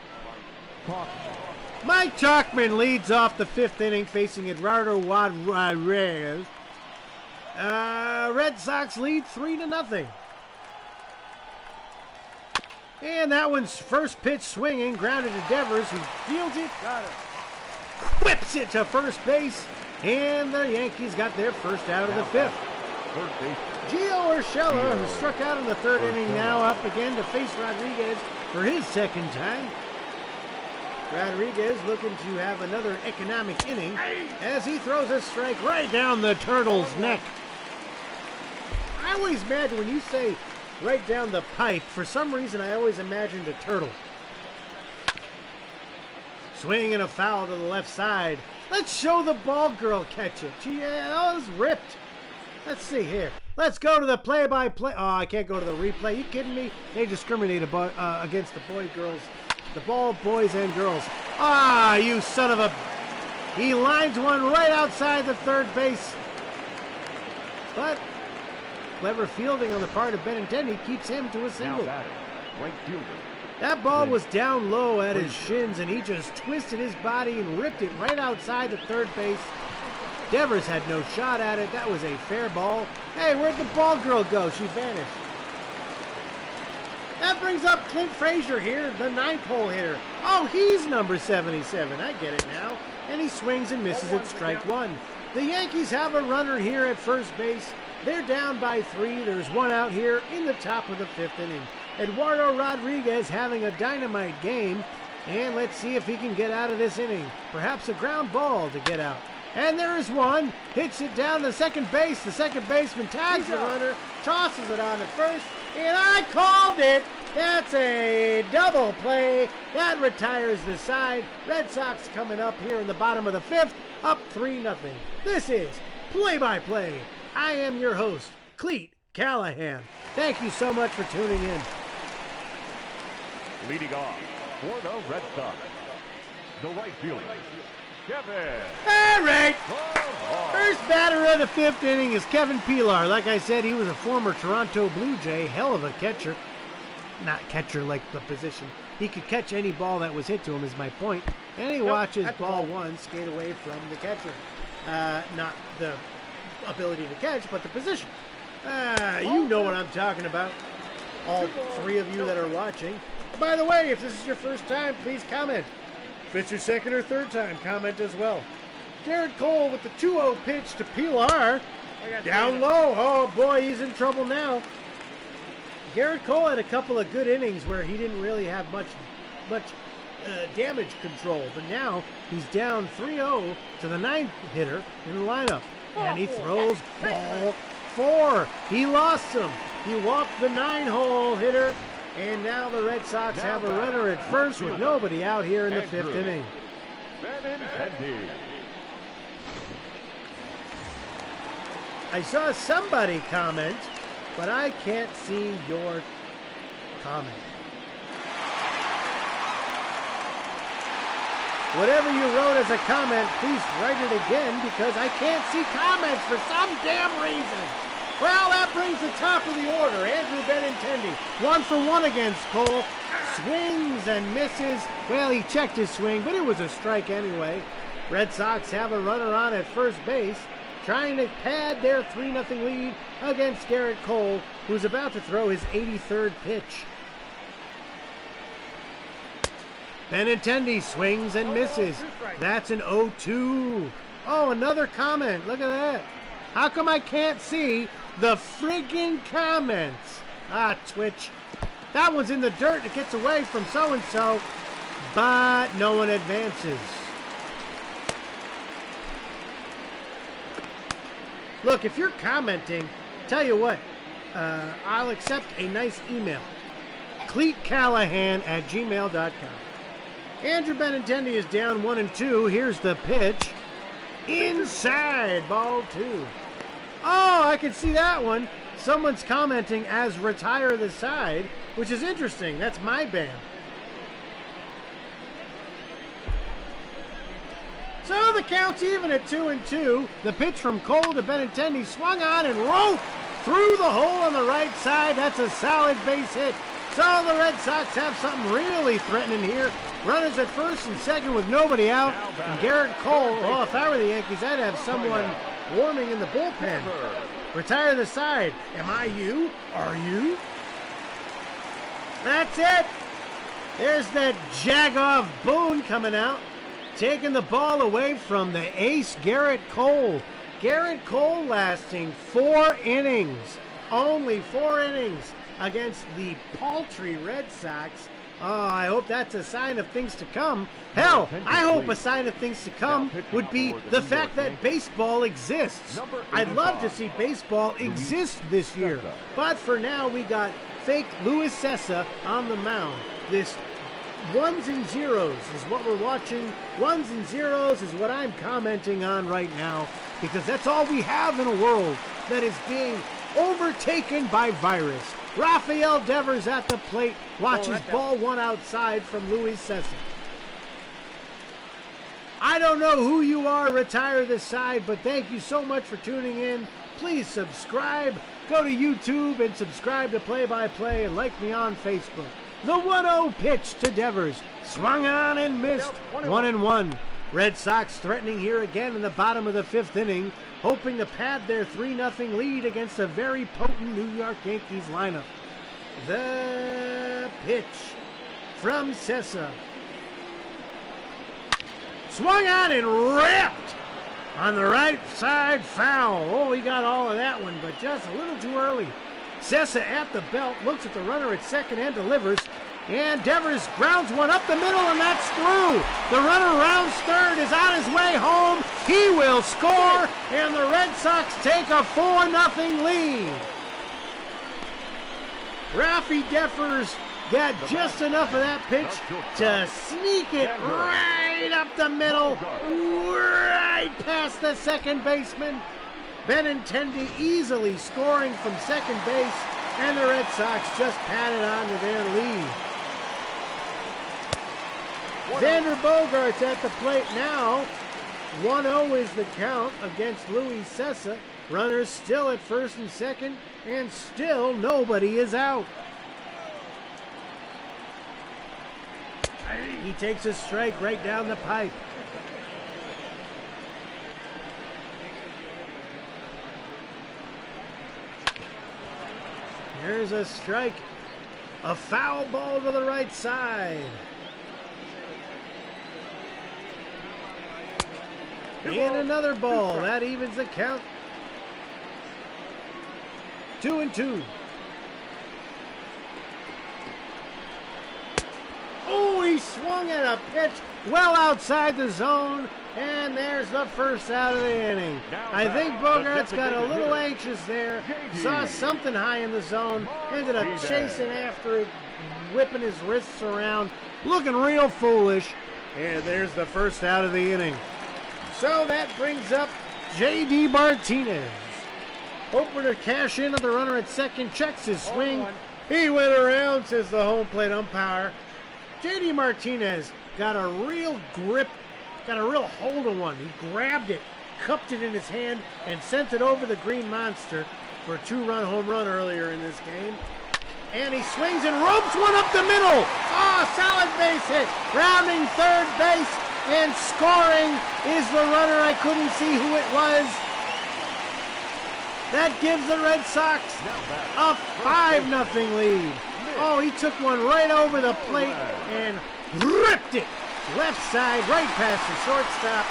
Tauchman. Mike Tauchman leads off the 5th inning facing Eduardo Rodriguez. Red Sox lead 3-0. And that one's first pitch swinging, grounded to Devers, who fields it, whips it to first base, and the Yankees got their first out of the 5th. Gio Urshela, who struck out in the 3rd inning, now up again to face Rodriguez for his 2nd time. Rodriguez looking to have another economic inning as he throws a strike right down the Turtle's neck. I always imagine when you say right down the pipe, for some reason I always imagined a turtle. Swing and a foul to the left side. Let's show the ball girl catch it. That was ripped. Let's see here. Let's go to the play-by-play. Oh, I can't go to the replay. You kidding me? They discriminate against the ball boys and girls. Ah, you son of a... He lines one right outside the third base. But clever fielding on the part of Benintendi keeps him to a single. Now batting, right fielder. That ball was down low at his shins, and he just twisted his body and ripped it right outside the third base. Devers had no shot at it. That was a fair ball. Hey, where'd the ball girl go? She vanished. That brings up Clint Frazier here, the ninth hole hitter. Oh, he's number 77. I get it now. And he swings and misses at strike one. The Yankees have a runner here at first base. They're down by 3. There's one out here in the top of the 5th inning. Eduardo Rodriguez having a dynamite game. And let's see if he can get out of this inning. Perhaps a ground ball to get out. And there is one. Hits it down to second base. The second baseman tags the runner, tosses it on to first, and I called it. That's a double play. That retires the side. Red Sox coming up here in the bottom of the 5th, up 3-0. This is Play-by-Play. I am your host, Cleat Callahan. Thank you so much for tuning in. Leading off for the Red Sox, the right fielder, Kevin. All right. First batter of the 5th inning is Kevin Pillar. Like I said, he was a former Toronto Blue Jay. Hell of a catcher. Not catcher like the position. He could catch any ball that was hit to him is my point. And he watches ball one skate away from the catcher. Not the ability to catch, but the position. You know what I'm talking about. All 3 of you that are watching. By the way, if this is your first time, please comment. If it's your second or third time, comment as well. Garrett Cole with the 2-0 pitch to Pilar. Down low. Oh boy, he's in trouble now. Garrett Cole had a couple of good innings where he didn't really have much damage control. But now he's down 3-0 to the 9th hitter in the lineup. And he throws ball 4. He lost him. He walked the 9-hole hitter. And now the Red Sox have a runner at first with nobody out here in the 5th inning. I saw somebody comment, but I can't see your comment. Whatever you wrote as a comment, please write it again because I can't see comments for some damn reason. Well, that brings the top of the order. Andrew Benintendi, 1 for 1 against Cole. Swings and misses. Well, he checked his swing, but it was a strike anyway. Red Sox have a runner on at first base, trying to pad their 3-0 lead against Garrett Cole, who's about to throw his 83rd pitch. Benintendi swings and misses. That's an 0-2. Oh, another comment. Look at that. How come I can't see the friggin' comments? Ah, Twitch. That one's in the dirt. It gets away from so-and-so, but no one advances. Look, if you're commenting, tell you what, I'll accept a nice email. CleatCallahan@gmail.com. Andrew Benintendi is down 1-2. Here's the pitch. Inside, ball 2. Oh, I can see that one. Someone's commenting as retire the side, which is interesting. That's my band. So the count's even at 2-2. The pitch from Cole to Benintendi swung on and rolled through the hole on the right side. That's a solid base hit. So the Red Sox have something really threatening here. Runners at first and second with nobody out. And Garrett Cole, oh, if I were the Yankees, I'd have someone warming in the bullpen. Retire the side. Am I you? Are you? That's it. There's that jag-off Boone coming out, taking the ball away from the ace, Garrett Cole. Garrett Cole lasting 4 innings. Only 4 innings against the paltry Red Sox. Oh, I hope that's a sign of things to come. Hell, I hope a sign of things to come would be the fact that baseball exists. I'd love to see baseball exist this year. But for now, we got fake Luis Cessa on the mound. This ones and zeros is what we're watching. Ones and zeros is what I'm commenting on right now, because that's all we have in a world that is being overtaken by virus. Rafael Devers at the plate watches ball one outside from Luis Cessa. I don't know who you are, retire this side, but thank you so much for tuning in. Please subscribe. Go to YouTube and subscribe to Play by Play and like me on Facebook. The 1-0 pitch to Devers. Swung on and missed. 1-1. Red Sox threatening here again in the bottom of the fifth inning, hoping to pad their 3-0 lead against a very potent New York Yankees lineup. The pitch from Cessa. Swung on and ripped on the right side, foul. Oh, he got all of that one, but just a little too early. Cessa at the belt, looks at the runner at second and delivers. And Devers grounds one up the middle, and that's through. The runner rounds third, is on his way home. He will score, and the Red Sox take a 4-0 lead. Rafi Devers got just enough of that pitch to sneak it right up the middle, right past the second baseman. Benintendi easily scoring from second base, and the Red Sox just padded on to their lead. Xander Bogaerts at the plate now. 1-0 is the count against Luis Cessa. Runners still at first and second, and still nobody is out. He takes a strike right down the pipe. Here's a strike. A foul ball to the right side. And another ball. That evens the count. 2-2. Oh, he swung at a pitch well outside the zone, and there's the first out of the inning. I think Bogaerts got a little anxious there, saw something high in the zone, ended up chasing after it, whipping his wrists around, looking real foolish, and there's the first out of the inning. So that brings up J.D. Martinez. Hoping to cash in on the runner at second, checks his swing. He went around, says the home plate umpire. J.D. Martinez got a real grip, got a real hold of one. He grabbed it, cupped it in his hand, and sent it over the green monster for a 2-run home run earlier in this game. And he swings and ropes one up the middle. Oh, solid base hit. Rounding third base and scoring is the runner. I couldn't see who it was. That gives the Red Sox a 5-0 lead. Oh, he took one right over the plate and ripped it left side, right past the shortstop.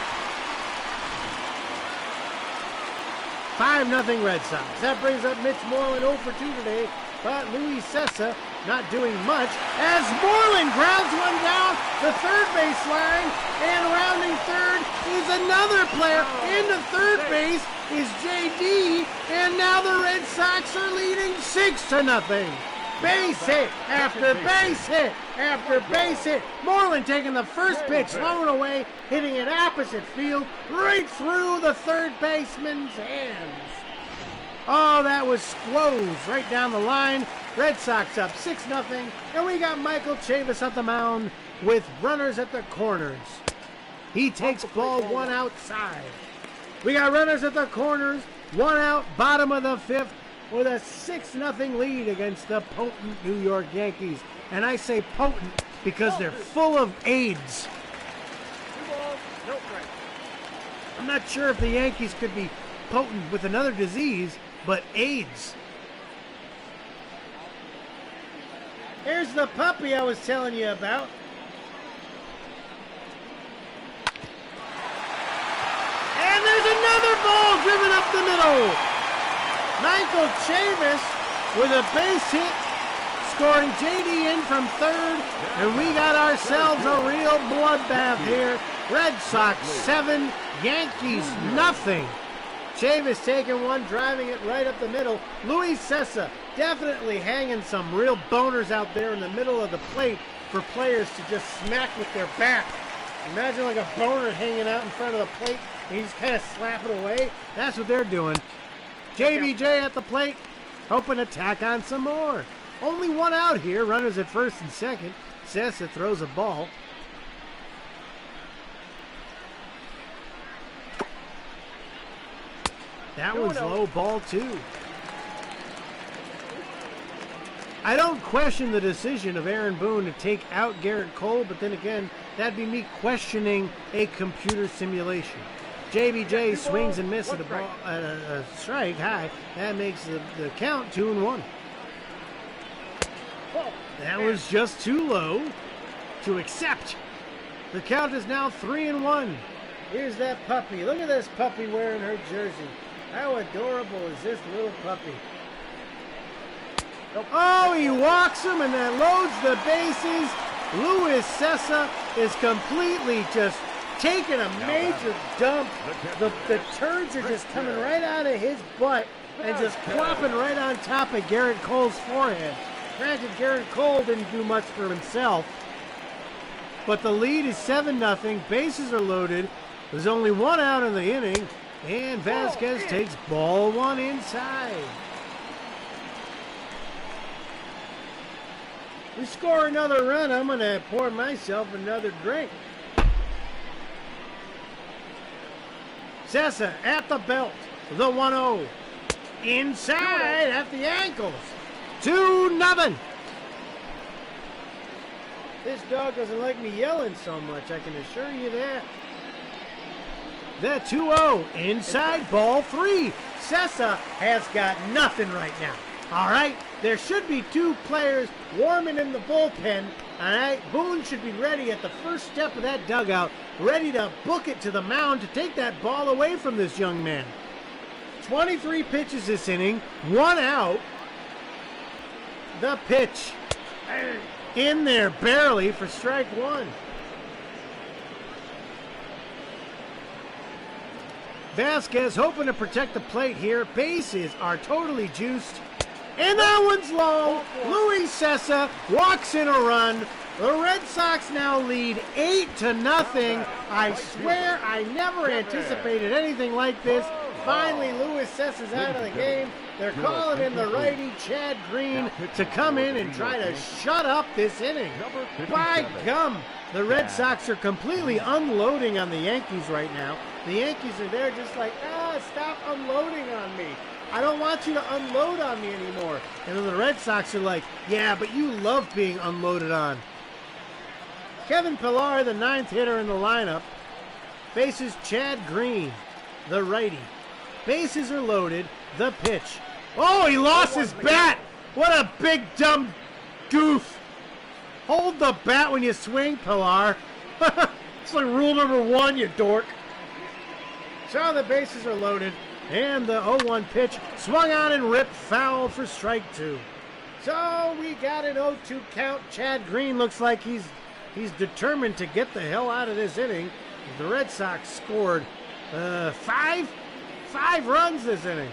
5-0 Red Sox. That brings up Mitch Moreland 0 for 2 today, but Luis Cessa not doing much as Moreland grounds one down the third base line, and rounding third is another player. Into third base is JD, and now the Red Sox are leading 6-0. Base hit after base hit after base hit. Moreland taking the first pitch, thrown away, hitting it opposite field, right through the third baseman's hands. Oh, that was squoze right down the line. Red Sox up 6-0, and we got Michael Chavis at the mound with runners at the corners. He takes ball one outside. We got runners at the corners, one out, bottom of the fifth, with a 6-0 lead against the potent New York Yankees. And I say potent because they're full of AIDS. I'm not sure if the Yankees could be potent with another disease, but AIDS. Here's the puppy I was telling you about. And there's another ball driven up the middle. Michael Chavis with a base hit scoring. JD in from third, and we got ourselves a real bloodbath here. Red Sox 7, Yankees nothing. Chavis taking one, driving it right up the middle. Luis Cessa definitely hanging some real boners out there in the middle of the plate for players to just smack with their bat. Imagine like a boner hanging out in front of the plate, and you just kind of slap it away. That's what they're doing. JBJ at the plate, hoping to tack on some more. Only one out here, runners at first and second. Cessa throws a ball. That one's low, ball 2. I don't question the decision of Aaron Boone to take out Garrett Cole, but then again, that'd be me questioning a computer simulation. JBJ swings and misses at a strike high. That makes the count 2-1. That was just too low to accept. The count is now 3-1. Here's that puppy. Look at this puppy wearing her jersey. How adorable is this little puppy? Oh, he walks him and that loads the bases. Luis Cessa is completely just taking a major dump. The turds are just coming right out of his butt and just plopping right on top of Garrett Cole's forehead. Granted, Garrett Cole didn't do much for himself, but the lead is 7-0. Bases are loaded. There's only one out in the inning, and Vasquez takes ball 1 inside. We score another run, I'm going to pour myself another drink. Cessa at the belt, the 1-0. Inside at the ankles. 2-0. This dog doesn't like me yelling so much, I can assure you that. The 2-0, inside, ball 3. Cessa has got nothing right now. All right, there should be 2 players warming in the bullpen. All right, Boone should be ready at the first step of that dugout, ready to book it to the mound to take that ball away from this young man. 23 pitches this inning, 1 out. The pitch in there barely for strike 1. Vasquez hoping to protect the plate here. Bases are totally juiced. And that one's low. Luis Cessa walks in a run. The Red Sox now lead 8-0. I swear I never anticipated anything like this. Finally, Luis Cessa's out of the game. They're calling in the righty, Chad Green, to come in and try to shut up this inning. By gum, the Red Sox are completely unloading on the Yankees right now. The Yankees are there just like, stop unloading on me. I don't want you to unload on me anymore. And then the Red Sox are like, yeah, but you love being unloaded on. Kevin Pillar, the 9th hitter in the lineup, faces Chad Green, the righty. Bases are loaded. The pitch. Oh, he lost his bat. What a big dumb goof. Hold the bat when you swing, Pillar. It's like rule number 1, you dork. So the bases are loaded. And the 0-1 pitch swung on and ripped foul for strike 2. So we got an 0-2 count. Chad Green looks like he's determined to get the hell out of this inning. The Red Sox scored 5 runs this inning.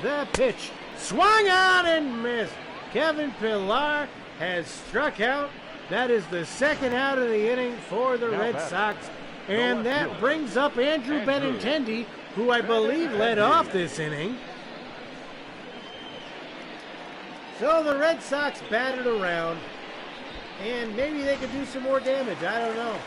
The pitch swung on and missed. Kevin Pillar has struck out. That is the 2nd out of the inning for the Red Sox. And that brings up Andrew Benintendi, who I believe led off this inning. So the Red Sox batted around, and maybe they could do some more damage. I don't know.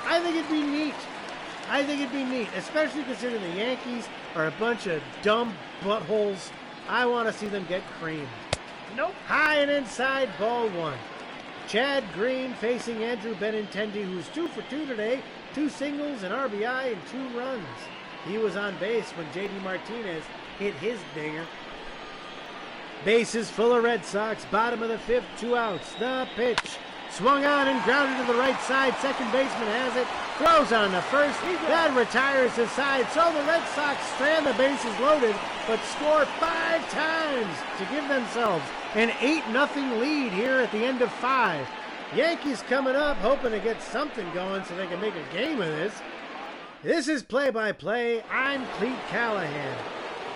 I think it'd be neat. Especially considering the Yankees are a bunch of dumb buttholes. I want to see them get creamed. Nope. High and inside, ball 1. Chad Green facing Andrew Benintendi, who's 2 for 2 today. 2 singles, an RBI, and 2 runs. He was on base when J.D. Martinez hit his dinger. Bases full of Red Sox. Bottom of the 5th, 2 outs. The pitch Swung on and grounded to the right side. Second baseman has it. Throws on the first. That retires his side. So the Red Sox strand the bases loaded, but score 5 times to give themselves an 8-0 lead here at the end of 5. Yankees coming up, hoping to get something going so they can make a game of this. This is Play-by-Play. I'm Cleat Callahan.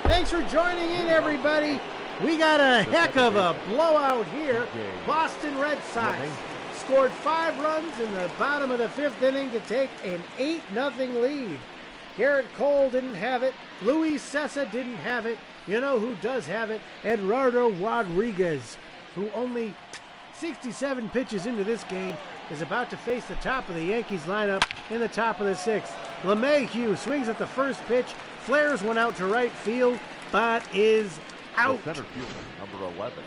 Thanks for joining in, everybody. We got a heck of a blowout here. Boston Red Sox scored 5 runs in the bottom of the 5th inning to take an 8-0 lead. Garrett Cole didn't have it. Luis Cessa didn't have it. You know who does have it? Eduardo Rodriguez, who only 67 pitches into this game is about to face the top of the Yankees lineup in the top of the 6th. LeMahieu swings at the first pitch, flares one out to right field, but is out. Center fielder, number 11.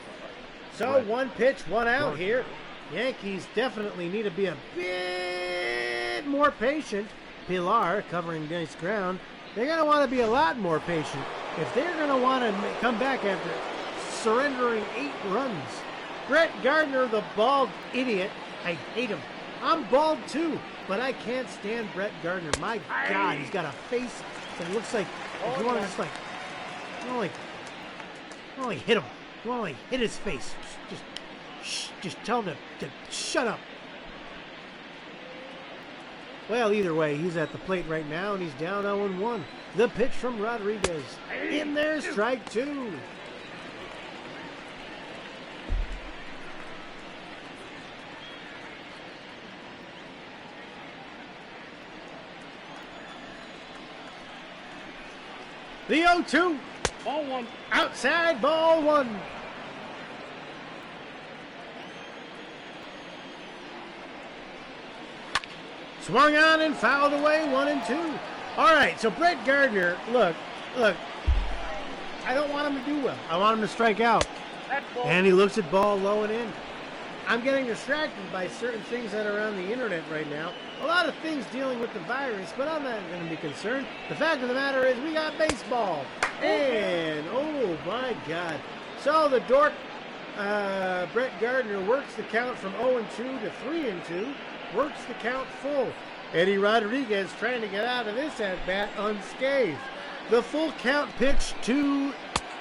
So 1 pitch, 1 out here. Yankees definitely need to be a bit more patient. Pilar covering nice ground. They're going to want to be a lot more patient if they're going to want to come back after surrendering 8 runs. Brett Gardner, the bald idiot. I hate him. I'm bald too, but I can't stand Brett Gardner. My God, he's got a face that looks like, if you want to just like, you want to like hit him. You want to like hit his face. Just tell him to shut up. Well, either way, he's at the plate right now, and he's down 0-1. The pitch from Rodriguez. In there, strike 2. The 0-2. Ball 1. Outside, ball 1. Swung on and fouled away, 1-2. All right, so Brett Gardner, look, I don't want him to do well. I want him to strike out. And he looks at ball low and in. I'm getting distracted by certain things that are on the internet right now. A lot of things dealing with the virus, but I'm not going to be concerned. The fact of the matter is we got baseball. And, oh my God. So the dork, Brett Gardner, works the count from 0-2 to 3-2. Works the count full. Eddie Rodriguez trying to get out of this at-bat unscathed. The full count pitch to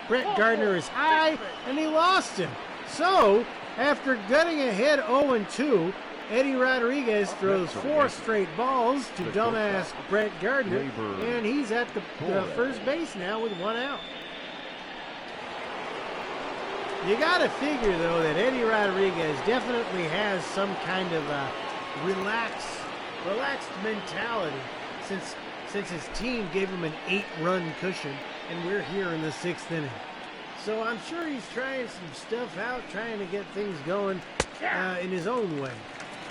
Brett Gardner is high, and he lost him. So, after gutting ahead 0-2, Eddie Rodriguez throws 4 straight balls to dumbass Brett Gardner, and he's at the first base now with 1 out. You got to figure, though, that Eddie Rodriguez definitely has some kind of relaxed mentality since his team gave him an 8-run cushion, and we're here in the 6th inning. So I'm sure he's trying some stuff out, trying to get things going in his own way.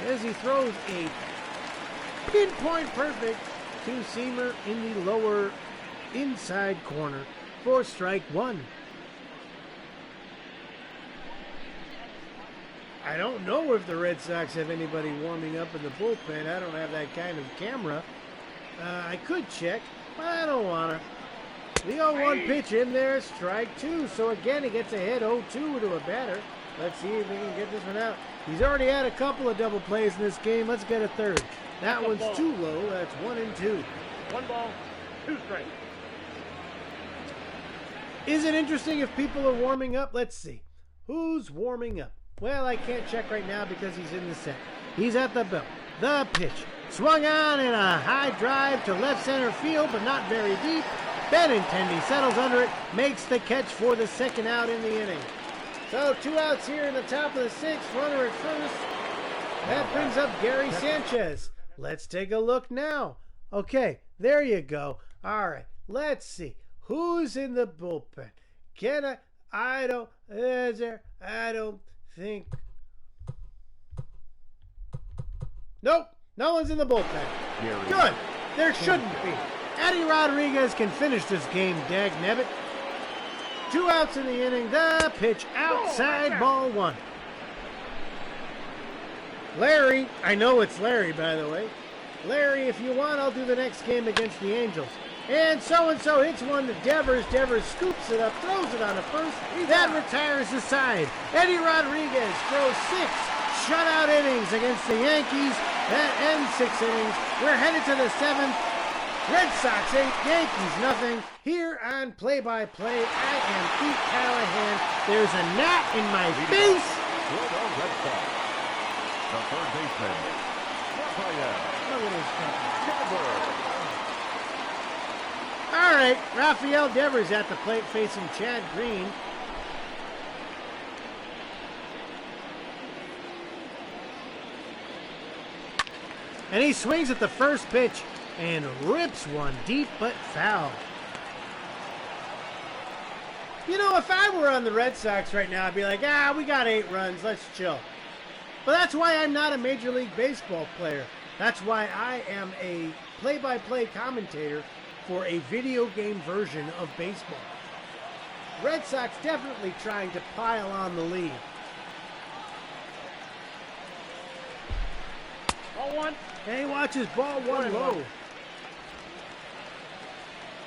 As he throws a pinpoint perfect 2-seamer in the lower inside corner for strike 1. I don't know if the Red Sox have anybody warming up in the bullpen. I don't have that kind of camera. I could check, but I don't want to. The 0-1 pitch in there, strike 2. So again, he gets ahead 0-2 to a batter. Let's see if we can get this one out. He's already had a couple of double plays in this game. Let's get a third. That one's too low. That's 1-2. 1 ball, 2 strikes. Is it interesting if people are warming up? Let's see. Who's warming up? Well, I can't check right now because he's in the set. He's at the belt. The pitch. Swung on in a high drive to left center field, but not very deep. Benintendi settles under it, makes the catch for the 2nd out in the inning. So 2 outs here in the top of the 6th, runner at first. That brings up Gary Sanchez. Let's take a look now. Okay, there you go. All right, let's see. Who's in the bullpen? I don't think. Nope, no one's in the bullpen. Good, there shouldn't be. Eddie Rodriguez can finish this game, dagnabbit. 2 outs in the inning. The pitch outside, ball 1. Larry, I know it's Larry, by the way. Larry, if you want, I'll do the next game against the Angels. And so-and-so hits one to Devers. Devers scoops it up, throws it on a first. That retires the side. Eddie Rodriguez throws 6 shutout innings against the Yankees. That ends 6 innings. We're headed to the 7th. Red Sox 8, Yankees nothing. Here on Play-by-Play, I am Cleat Callahan. There's a gnat in my face. For the Red Sox, the third baseman, Raphael Look at this guy. Devers. All right, Rafael Devers at the plate facing Chad Green. And he swings at the first pitch and rips one deep but foul. You know, if I were on the Red Sox right now, I'd be like, we got 8 runs, let's chill. But that's why I'm not a Major League Baseball player. That's why I am a play-by-play commentator for a video game version of baseball. Red Sox definitely trying to pile on the lead. Ball 1. And he watches ball 1 low.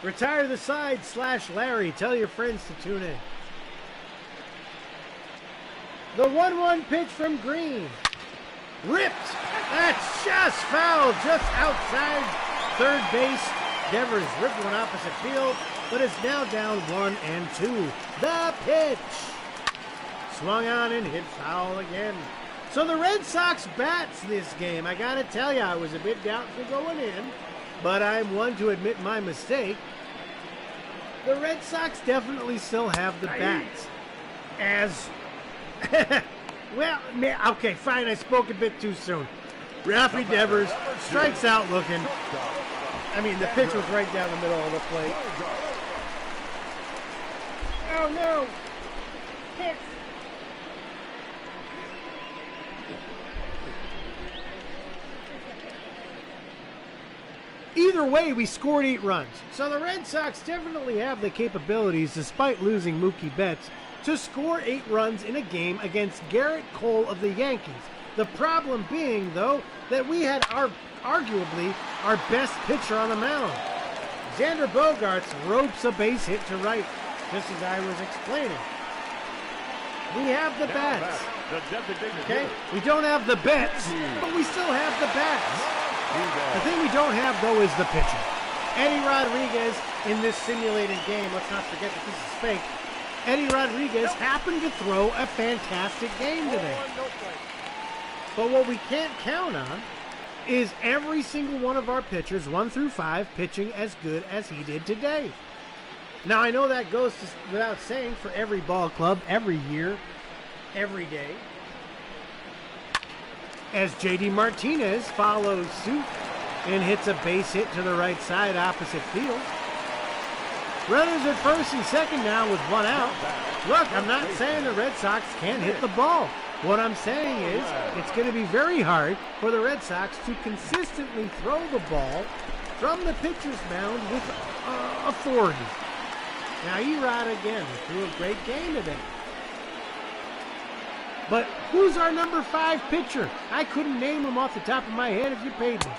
Retire the side / Larry. Tell your friends to tune in. The 1-1 pitch from Green. Ripped. That's just foul. Just outside third base. Devers ripped one opposite field, but is now down 1-2. The pitch. Swung on and hit foul again. So the Red Sox bats this game. I gotta tell you, I was a bit doubtful going in, but I'm one to admit my mistake. The Red Sox definitely still have the bats. As, well, okay, fine, I spoke a bit too soon. Rafi Devers strikes out looking. I mean, the pitch was right down the middle of the plate. Oh, no. Hit. Either way, we scored 8 runs. So the Red Sox definitely have the capabilities, despite losing Mookie Betts, to score 8 runs in a game against Garrett Cole of the Yankees. The problem being, though, that we had arguably our best pitcher on the mound. Xander Bogaerts ropes a base hit to right, just as I was explaining. We have the bats. Okay? We don't have the bets, but we still have the bats. The thing we don't have, though, is the pitcher. Eddie Rodriguez in this simulated game, let's not forget that this is fake, Eddie Rodriguez happened to throw a fantastic game today. But what we can't count on is every single one of our pitchers, 1 through 5, pitching as good as he did today. Now, I know that goes without saying for every ball club, every year, every day. As J.D. Martinez follows suit and hits a base hit to the right side opposite field. Runners at first and second now with 1 out. Look, I'm not saying the Red Sox can't hit the ball. What I'm saying is it's going to be very hard for the Red Sox to consistently throw the ball from the pitcher's mound with authority. Now, Erod again threw a great game today. But who's our number 5 pitcher? I couldn't name him off the top of my head if you paid me.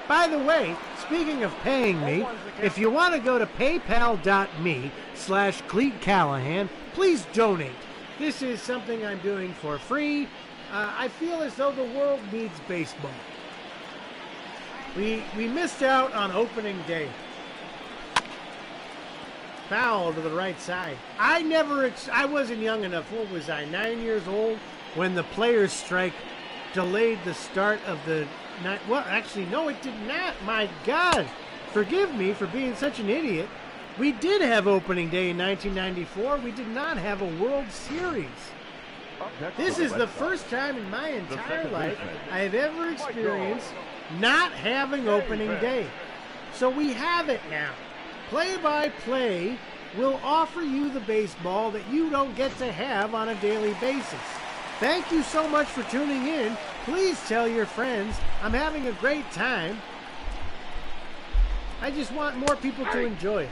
By the way, speaking of paying me, if you want to go to paypal.me/Cleat Callahan, please donate. This is something I'm doing for free. I feel as though the world needs baseball. We missed out on opening day. Foul to the right side. I wasn't young enough. What was I, 9 years old? When the players' strike delayed the start of the night. Well, actually, no, it did not. My God. Forgive me for being such an idiot. We did have opening day in 1994. We did not have a World Series. This is the first time in my entire life I have ever experienced not having opening day. So we have it now. Play-by-play will offer you the baseball that you don't get to have on a daily basis. Thank you so much for tuning in. Please tell your friends. I'm having a great time. I just want more people to enjoy it.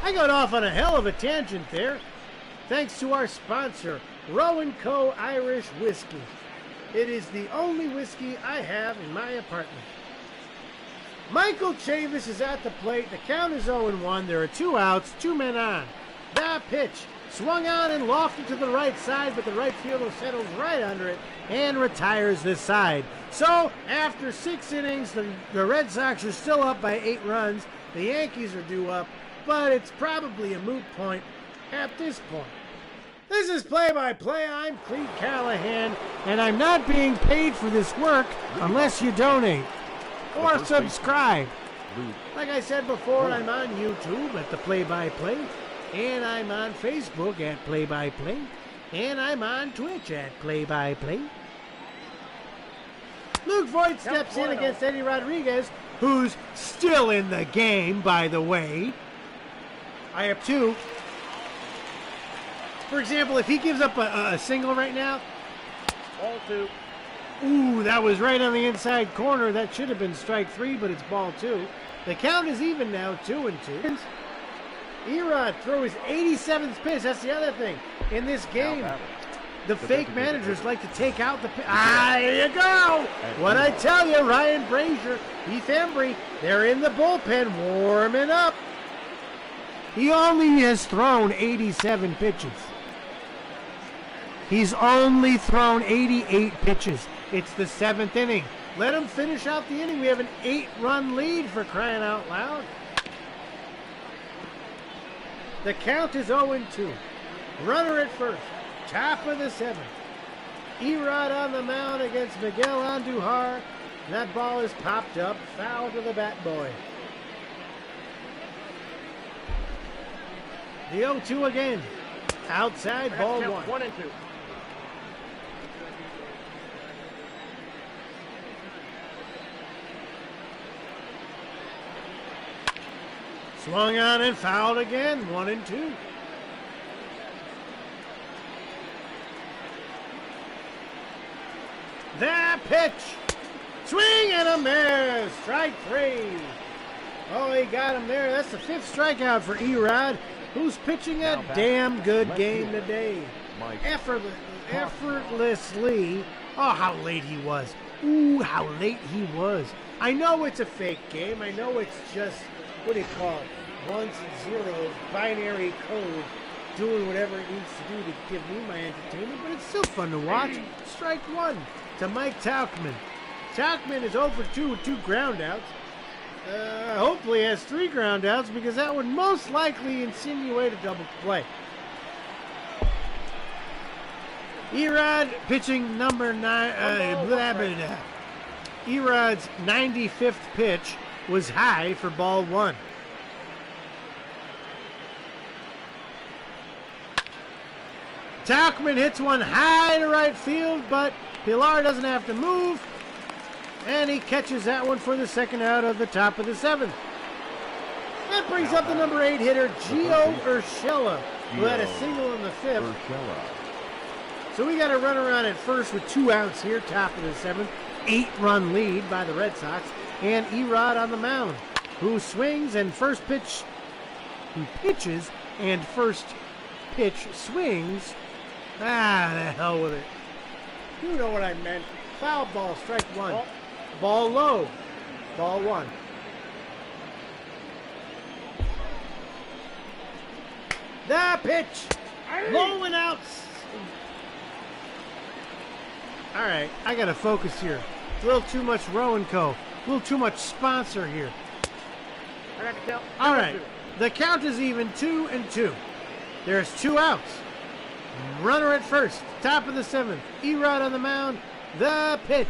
I got off on a hell of a tangent there. Thanks to our sponsor, Rowan Co. Irish Whiskey. It is the only whiskey I have in my apartment. Michael Chavis is at the plate. The count is 0-1. There are 2 outs, 2 men on. The pitch. Swung on and lofted to the right side, but the right fielder settles right under it and retires this side. So, after 6 innings, the Red Sox are still up by 8 runs. The Yankees are due up, but it's probably a moot point at this point. This is Play-by-Play. I'm Cleat Callahan, and I'm not being paid for this work unless you donate or subscribe. Like I said before, I'm on YouTube at the Play-by-Play, and I'm on Facebook at Play-by-Play, and I'm on Twitch at Play-by-Play. Luke Voigt steps in against Eddie Rodriguez, who's still in the game, by the way. I have 2. For example, if he gives up a single right now, Ball 2. ooh, that was right on the inside corner. That should have been strike 3, but it's ball 2. The count is even now, 2-2. Erod throw his 87th pitch. That's the other thing. In this game, the fake managers like to take out the pitch. There you go. What I tell you, Ryan Brazier, Heath Embry, they're in the bullpen warming up. He only has thrown 87 pitches. He's only thrown 88 pitches. It's the 7th inning. Let him finish out the inning. We have an 8-run lead, for crying out loud. The count is 0-2. Runner at first. Top of the 7th. Erod on the mound against Miguel Andujar. That ball is popped up. Foul to the bat boy. The 0-2 again. Outside, ball 1. 1-2. Swung on and fouled again. 1-2. The pitch. Swing and a miss. Strike 3. Oh, he got him there. That's the 5th strikeout for Erod, who's pitching a damn good game today. Effortlessly. Oh, how late he was. Ooh, how late he was. I know it's a fake game. I know it's just, what do you call it? Ones and zeros, binary code, doing whatever it needs to do to give me my entertainment, but it's still fun to watch. Strike 1 to Mike Tauchman. Tauchman is 0 for 2 with 2 groundouts. Hopefully has 3 groundouts, because that would most likely insinuate a double play. Erod pitching number 9. Erod's 95th pitch was high for ball 1. Tauchman hits one high to right field, but Pilar doesn't have to move, and he catches that one for the 2nd out of the top of the 7th. That brings up the number 8 hitter, Gio Urshela, who had a single in the 5th. So we got a runner on at first with 2 outs here, top of the 7th. 8-run lead by the Red Sox, and Erod on the mound, who swings and first pitch, who pitches and first pitch swings. The hell with it. You know what I meant. Foul ball, strike 1. Ball low. Ball 1. The pitch. Low and out. All right, I got to focus here. A little too much Row & Co. A little too much sponsor here. I got the count. All right, the count is even 2-2. There's 2 outs. Runner at first, top of the 7th. Erod on the mound. The pitch.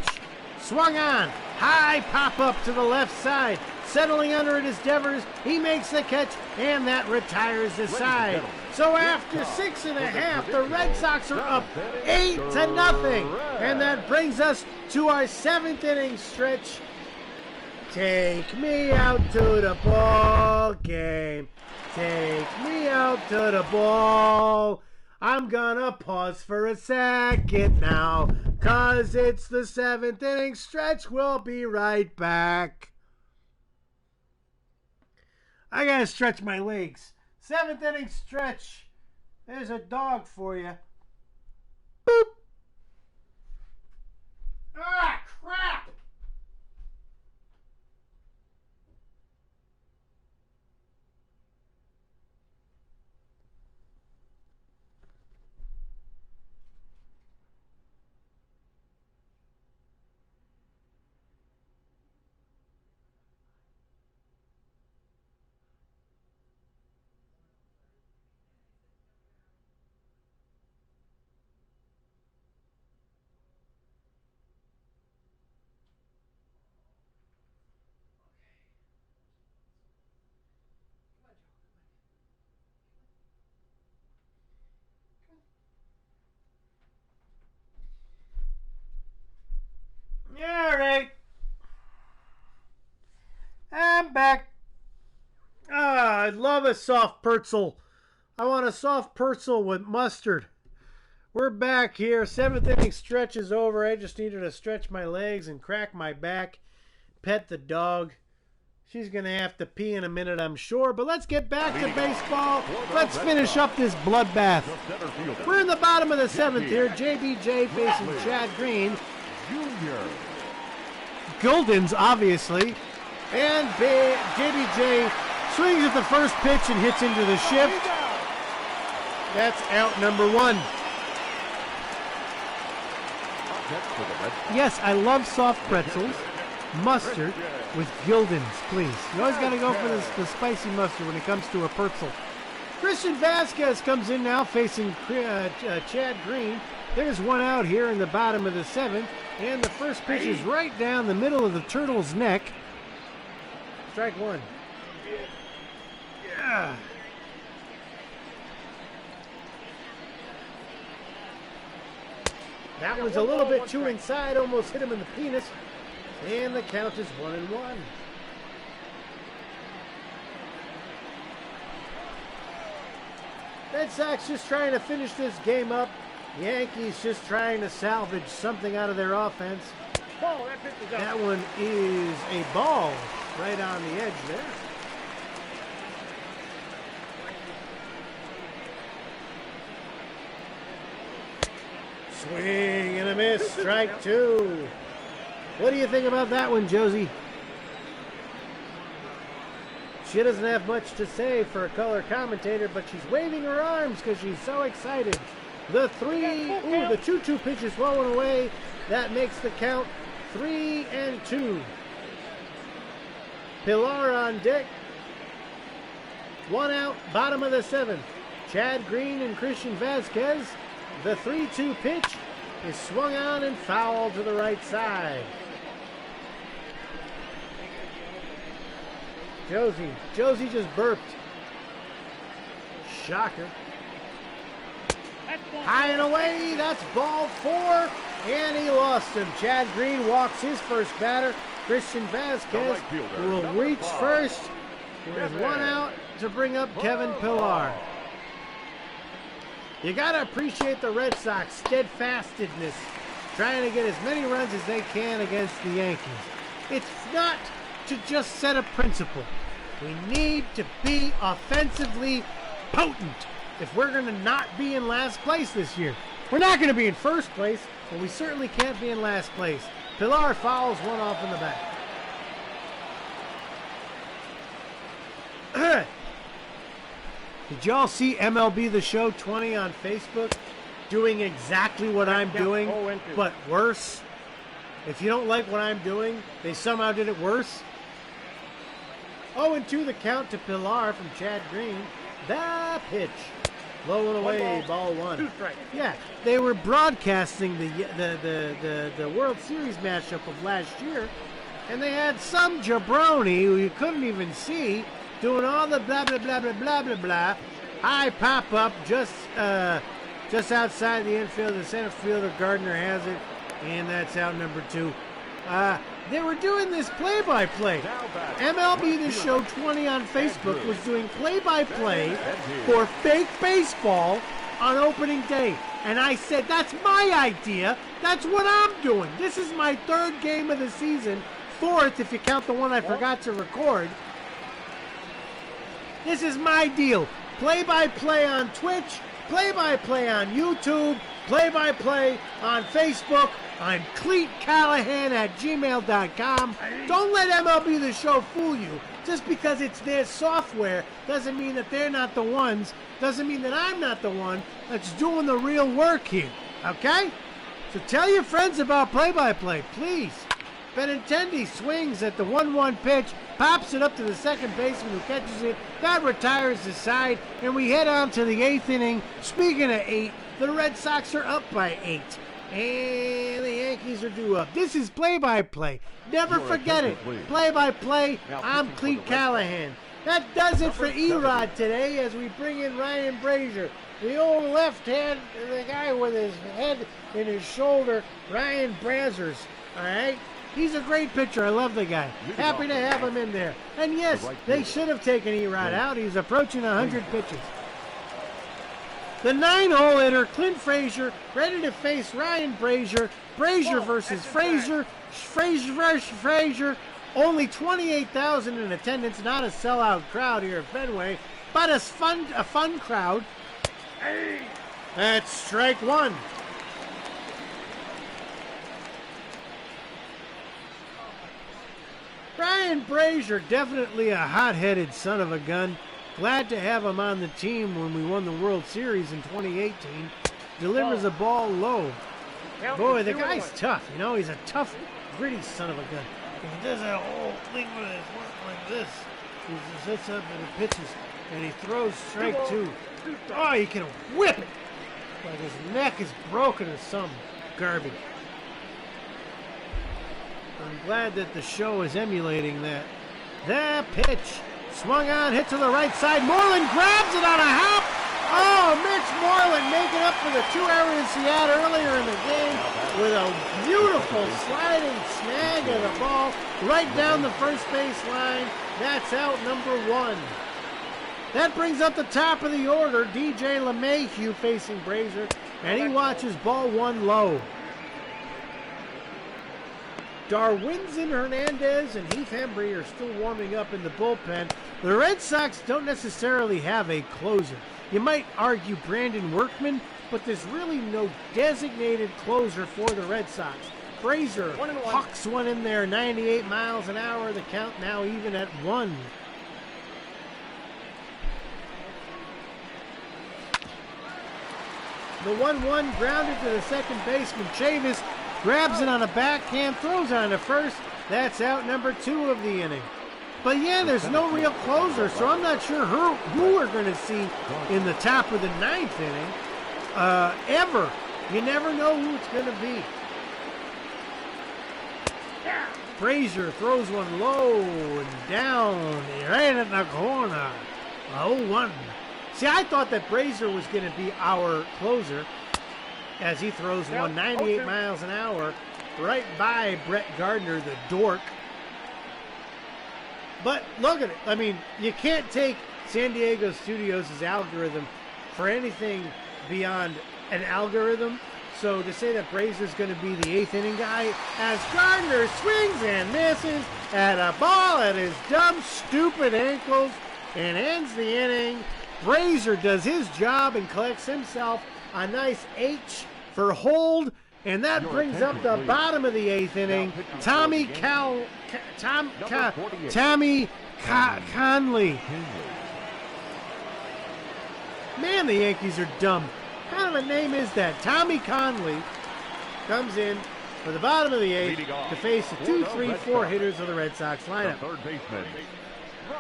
Swung on. High pop up to the left side. Settling under it is Devers. He makes the catch, and that retires the side. So after 6.5, the Red Sox are up 8-0. And that brings us to our 7th inning stretch. Take me out to the ball game. Take me out to the ball. I'm gonna pause for a second now, 'cause it's the 7th inning stretch. We'll be right back. I gotta stretch my legs. 7th inning stretch. There's a dog for you. Boop. Ah, crap. I'm back. I love a soft pretzel. I want a soft pretzel with mustard. We're back here. 7th inning stretch is over. I just needed to stretch my legs and crack my back. Pet the dog. She's going to have to pee in a minute, I'm sure. But let's get back to baseball. Let's finish up this bloodbath. We're in the bottom of the 7th here. JBJ facing Chad Green. Gildens, obviously. And JBJ swings at the first pitch and hits into the shift. That's out number 1. Yes, I love soft pretzels. Mustard with Gildens, please. You always got to go for the spicy mustard when it comes to a pretzel. Christian Vasquez comes in now facing Chad Green. There's one out here in the bottom of the 7th. And the first pitch is right down the middle of the turtle's neck. Strike 1. Yeah. That was a little bit too inside, almost hit him in the penis. And the count is 1-1. Red Sox just trying to finish this game up. Yankees just trying to salvage something out of their offense. Ball, that pitch is out. That one is a ball right on the edge there. Swing and a miss, strike 2. What do you think about that one, Josie? She doesn't have much to say for a color commentator, but she's waving her arms because she's so excited. The 2-2 pitch is rolling away. That makes the count 3-2. Pilar on deck. 1 out, bottom of the 7th. Chad Green and Christian Vasquez. The 3-2 pitch is swung on and foul to the right side. Josie just burped. Shocker. High and away, that's ball 4, and he lost him. Chad Green walks his first batter. Christian Vasquez will reach first. There's 1 out to bring up Kevin Pillar. You got to appreciate the Red Sox steadfastness, trying to get as many runs as they can against the Yankees. It's not to just set a principle. We need to be offensively potent if we're going to not be in last place this year. We're not going to be in first place, but we certainly can't be in last place. Pilar fouls one off in the back. Did y'all see MLB The Show 20 on Facebook doing exactly what I'm doing, but worse? If you don't like what I'm doing, they somehow did it worse. 0-2 the count to Pilar from Chad Green. The pitch. Low and away, ball 1. 2 strikes. Yeah, they were broadcasting the World Series matchup of last year, and they had some jabroni who you couldn't even see doing all the blah, blah, blah, blah, blah, blah, blah. I pop up just outside the infield. The center fielder, Gardner, has it, and that's out number 2. They were doing this play-by-play. MLB The Show 20 on Facebook was doing play-by-play for fake baseball on opening day. And I said, that's my idea. That's what I'm doing. This is my 3rd game of the season. 4th if you count the one I forgot to record. This is my deal. Play-by-play on Twitch, play-by-play on YouTube, play-by-play on Facebook. I'm Cleat Callahan at gmail.com. Don't let MLB The Show fool you. Just because it's their software doesn't mean that they're not the ones. Doesn't mean that I'm not the one that's doing the real work here. Okay? So tell your friends about play-by-play, please. Benintendi swings at the 1-1 pitch, pops it up to the second baseman who catches it. That retires the side, and we head on to the 8th inning. Speaking of 8, the Red Sox are up by 8. And the Yankees are due up. This is play-by-play. Never forget it. Play-by-play, I'm Cleat Callahan. That does it for E-Rod today as we bring in Ryan Brazier. The old left hand, the guy with his head in his shoulder, Ryan Braziers. All right? He's a great pitcher. I love the guy. Happy to have him in there. And yes, they should have taken Erod out. He's approaching 100 pitches. The 9-hole hitter, Clint Frazier, ready to face Ryan Brazier. Brazier versus Frazier. Frazier versus Frazier. Only 28,000 in attendance. Not a sellout crowd here at Fenway, but a fun crowd. That's strike one. Ryan Brazier, definitely a hot-headed son of a gun. Glad to have him on the team when we won the World Series in 2018. Delivers the ball low. Boy, the guy's tough. You know, he's a tough, gritty son of a gun. He does that whole thing with his work like this. He just sits up and he pitches, and he throws strike two. Oh, he can whip it. Like his neck is broken or some garbage. I'm glad that the show is emulating that. That pitch. Swung on, hit to the right side. Moreland grabs it on a hop. Oh, Mitch Moreland making up for the 2 errors he had earlier in the game with a beautiful sliding snag of the ball right down the first base line. That's out number one. That brings up the top of the order. DJ LeMahieu facing Brazier, and he watches ball one low. Darwinzon Hernandez and Heath Hembry are still warming up in the bullpen. The Red Sox don't necessarily have a closer. You might argue Brandon Workman, but there's really no designated closer for the Red Sox. Brazier hucks one in there, 98 miles an hour. The count now even at 1. The 1-1 grounded to the second baseman. Chavis grabs it on a backhand, throws on to first. That's out number 2 of the inning. But yeah, there's no real closer, so I'm not sure who we're going to see in the top of the 9th inning ever. You never know who it's going to be. Brazier throws one low and down, right in the corner. 0-1. See, I thought that Brazier was going to be our closer as he throws one 98 miles an hour right by Brett Gardner, the dork. But look at it. I mean, you can't take San Diego Studios' algorithm for anything beyond an algorithm. So to say that Brazier's going to be the 8th inning guy, as Gardner swings and misses at a ball at his dumb, stupid ankles and ends the inning. Brazier does his job and collects himself a nice H for hold, and that brings up the bottom of the 8th inning. Tommy Conley. Man, the Yankees are dumb. What kind of a name is that? Tommy Conley comes in for the bottom of the 8th to face the 2, 3, 4 hitters of the Red Sox lineup.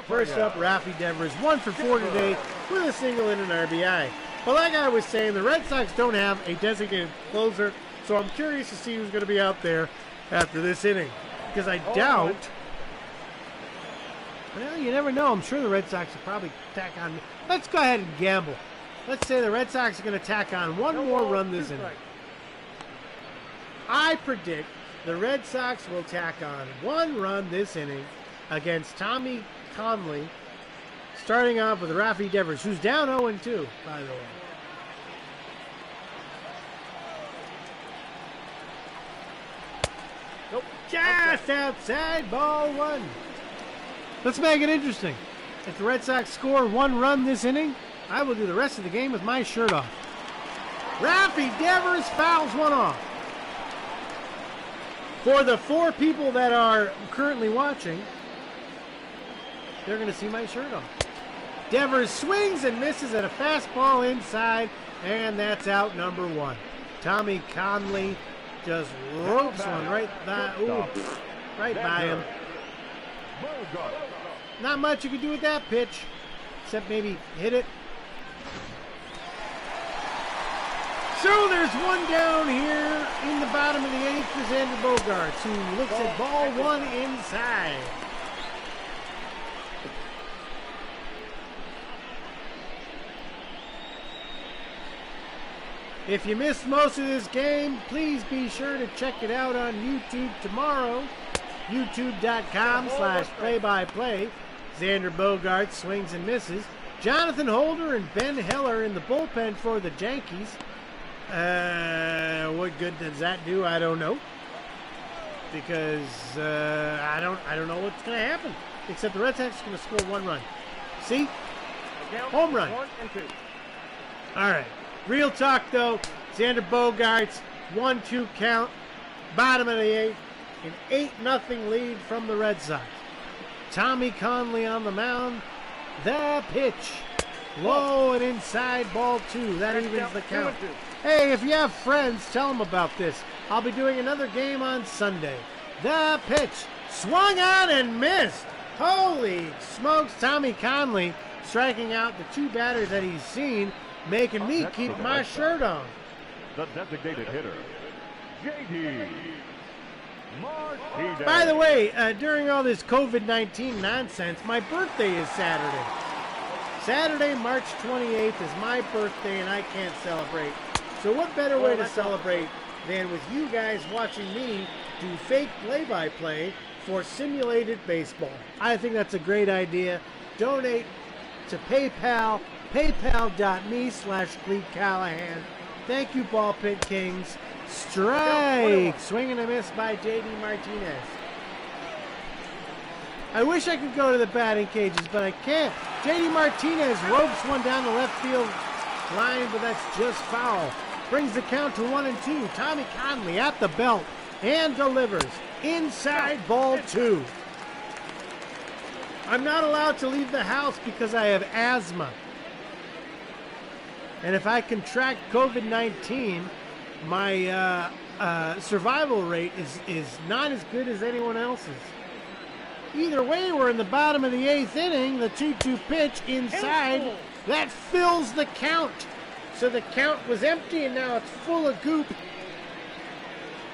First up, Rafi Devers, 1 for 4 today with a single and an RBI. But like I was saying, the Red Sox don't have a designated closer, so I'm curious to see who's going to be out there after this inning. Because I doubt, well, you never know. I'm sure the Red Sox will probably tack on. Let's go ahead and gamble. Let's say the Red Sox are going to tack on one more run this inning. I predict the Red Sox will tack on 1 run this inning against Tommy Conley, starting off with Rafi Devers, who's down 0-2, by the way. Nope. Just outside, ball 1. Let's make it interesting. If the Red Sox score 1 run this inning, I will do the rest of the game with my shirt off. Rafi Devers fouls one off. For the 4 people that are currently watching, they're going to see my shirt off. Devers swings and misses at a fastball inside, and that's out number 1. Tommy Conley just ropes one right by him. Not much you can do with that pitch, except maybe hit it. So there's one down here in the bottom of the 8th for Xander Bogaerts, who looks at ball 1 inside. If you missed most of this game, please be sure to check it out on YouTube tomorrow. YouTube.com/play-by-play. Xander Bogaerts swings and misses. Jonathan Holder and Ben Heller in the bullpen for the Yankees. What good does that do? I don't know. Because I don't know what's going to happen. Except the Red Sox are going to score 1 run. See? Home run. 1 and 2. All right. Real talk, though. Xander Bogaerts, 1-2 count. Bottom of the 8th. An 8-0 lead from the Red Sox. Tommy Conley on the mound. The pitch. Low and inside, ball 2. That evens the count. Hey, if you have friends, tell them about this. I'll be doing another game on Sunday. The pitch. Swung on and missed. Holy smokes, Tommy Conley striking out the 2 batters that he's seen, making me keep my shirt on. The designated hitter, J.D. Martinez. By the way, during all this COVID-19 nonsense, my birthday is Saturday. Saturday, March 28th is my birthday, and I can't celebrate. So what better way to celebrate than with you guys watching me do fake play-by-play for simulated baseball? I think that's a great idea. Donate to PayPal, paypal.me/Cleat Callahan. Thank you, Ball Pit Kings. Strike! Swing and a miss by J.D. Martinez. I wish I could go to the batting cages, but I can't. J.D. Martinez ropes one down the left field line, but that's just foul. Brings the count to 1 and 2. Tommy Conley at the belt and delivers. Inside, ball 2. I'm not allowed to leave the house because I have asthma. And if I contract COVID-19, my survival rate is not as good as anyone else's. Either way, we're in the bottom of the 8th inning. The 2-2 pitch inside. That fills the count. So the count was empty, and now it's full of goop.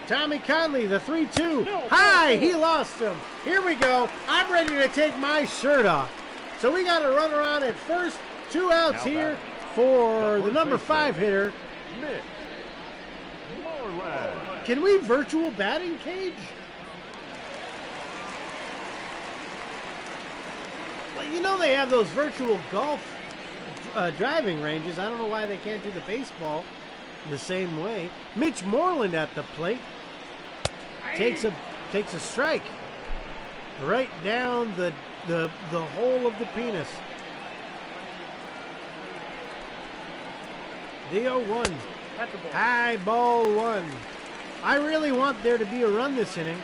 Tommy Conley, the 3-2. High, he lost him. Here we go. I'm ready to take my shirt off. So we got a runner on at first. 2 outs here for the number 5 hitter. Can we virtual batting cage? Well, you know they have those virtual golf driving ranges. I don't know why they can't do the baseball the same way. Mitch Moreland at the plate takes a strike right down the hole of the penis. The 0-1. High ball 1. I really want there to be a run this inning.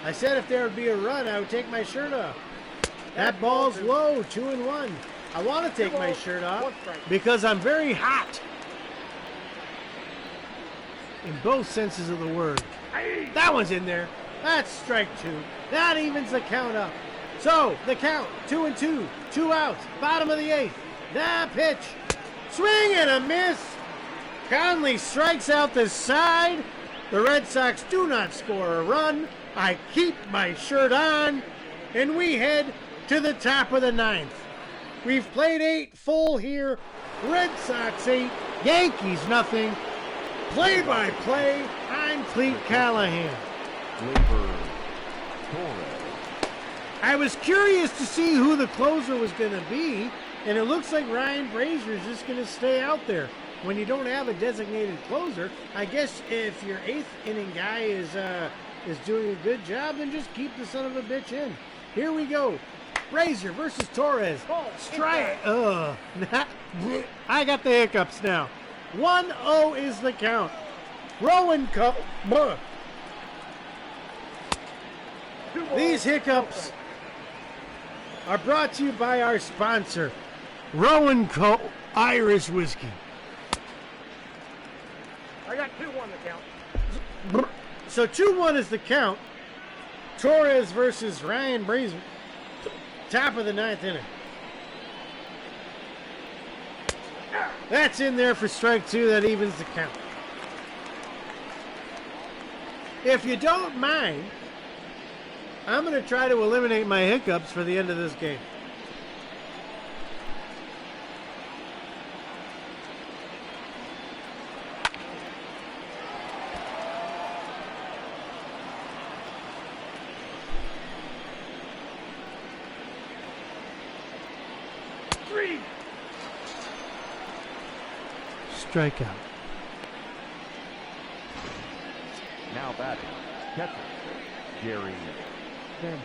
I said if there would be a run, I would take my shirt off. That ball's low, 2-1. I want to take my shirt off because I'm very hot. In both senses of the word. That one's in there. That's strike 2. That evens the count up. So, the count, 2-2. 2 outs. Bottom of the 8th. The pitch. Swing and a miss. Conley strikes out the side. The Red Sox do not score a run. I keep my shirt on. And we head to the top of the 9th. We've played 8 full here. Red Sox 8, Yankees nothing. Play-by-play, I'm Cleat Callahan. I was curious to see who the closer was going to be, and it looks like Ryan Brazier is just going to stay out there. When you don't have a designated closer, I guess if your 8th inning guy is doing a good job, then just keep the son of a bitch in. Here we go. Brazier versus Torres. Strike. I got the hiccups now. 1-0 is the count. Rowan Cup. These hiccups are brought to you by our sponsor, Rowan Co. Irish Whiskey. I got 2-1 the count. So 2-1 is the count. Torres versus Ryan Brazier. Top of the 9th inning. That's in there for strike 2. That evens the count. If you don't mind, I'm going to try to eliminate my hiccups for the end of this game. 3. Strikeout. Now batting, catcher, Gary Sanchez.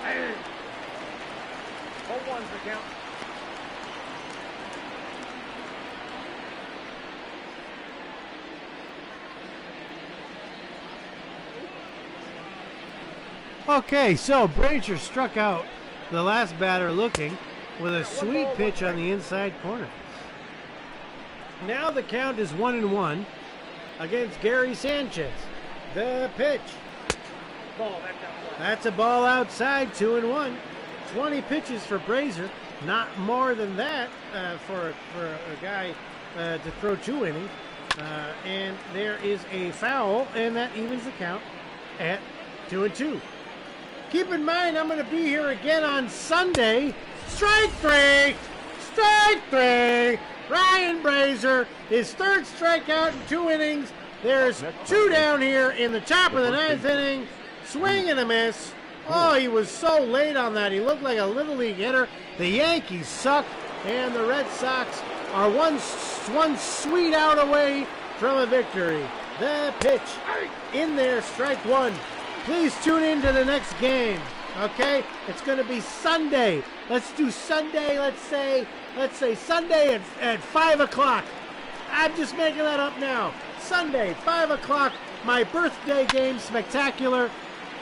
Hey. 0-1's the count. Okay, so Brazier struck out the last batter looking with a sweet pitch on the inside corner. Now the count is 1-1 against Gary Sanchez. The pitch. Ball, that's out. That's a ball outside, 2-1. 20 pitches for Brazier. Not more than that for a guy to throw 2 innings. And there is a foul, and that evens the count at 2-2. Keep in mind, I'm going to be here again on Sunday. Strike 3! Strike 3! Ryan Brazier, his third strikeout in 2 innings. There's 2 down here in the top of the 9th inning. Swing and a miss. Oh, he was so late on that. He looked like a Little League hitter. The Yankees suck, and the Red Sox are one sweet out away from a victory. The pitch in there, strike 1. Please tune in to the next game, okay? It's going to be Sunday. Let's do Sunday, let's say Sunday at 5 o'clock. I'm just making that up now. Sunday, 5 o'clock, my birthday game, spectacular.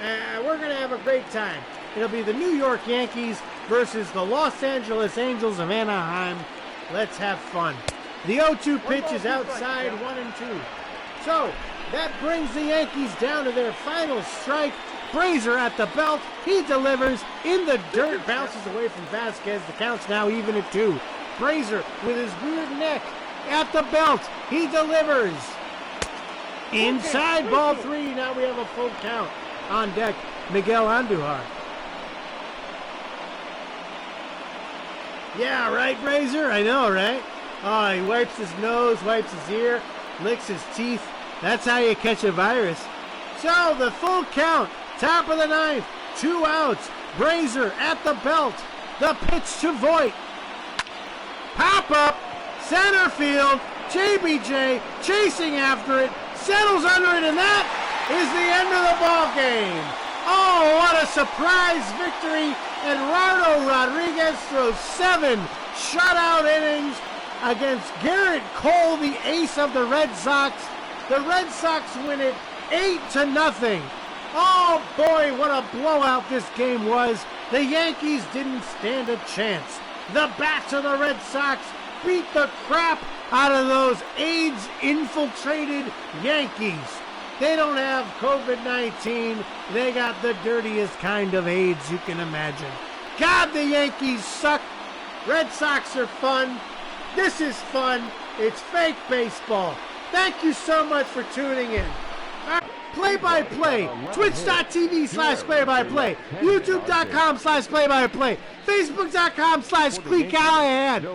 We're going to have a great time. It'll be the New York Yankees versus the Los Angeles Angels of Anaheim. Let's have fun. The 0-2 pitch is outside, 1-2. So, that brings the Yankees down to their final strike. Brazier at the belt. He delivers in the dirt. Bounces away from Vasquez. The count's now even at 2. Brazier with his weird neck at the belt. He delivers. Inside, ball 3. Now we have a full count. On deck, Miguel Andujar. Yeah, right, Brazier? I know, right? Oh, he wipes his nose, wipes his ear, licks his teeth. That's how you catch a virus. So, the full count, top of the 9th, 2 outs. Brazier at the belt. The pitch to Voit. Pop up, center field. JBJ chasing after it, settles under it, and that is the end of the ball game. Oh, what a surprise victory. Eduardo Rodriguez throws 7 shutout innings against Garrett Cole, the ace of the Red Sox. The Red Sox win it 8-0. Oh boy, what a blowout this game was. The Yankees didn't stand a chance. The bats of the Red Sox beat the crap out of those AIDS-infiltrated Yankees. They don't have COVID-19. They got the dirtiest kind of AIDS you can imagine. God, the Yankees suck. Red Sox are fun. This is fun. It's fake baseball. Thank you so much for tuning in. Play-by-play. Twitch.tv/play-by-play. YouTube.com/play-by-play. Facebook.com/Cleat Callahan.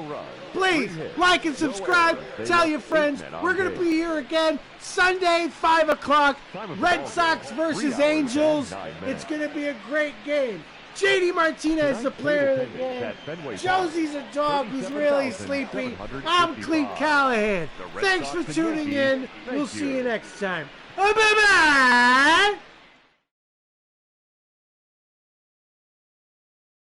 Please like and subscribe. Tell your friends. We're going to be here again Sunday, 5 o'clock. Red Sox versus Angels. It's going to be a great game. JD Martinez, the player of the game. Josie's a dog who's really sleepy. I'm Cleat Callahan. Thanks for tuning in. We'll see you next time. Bye-bye.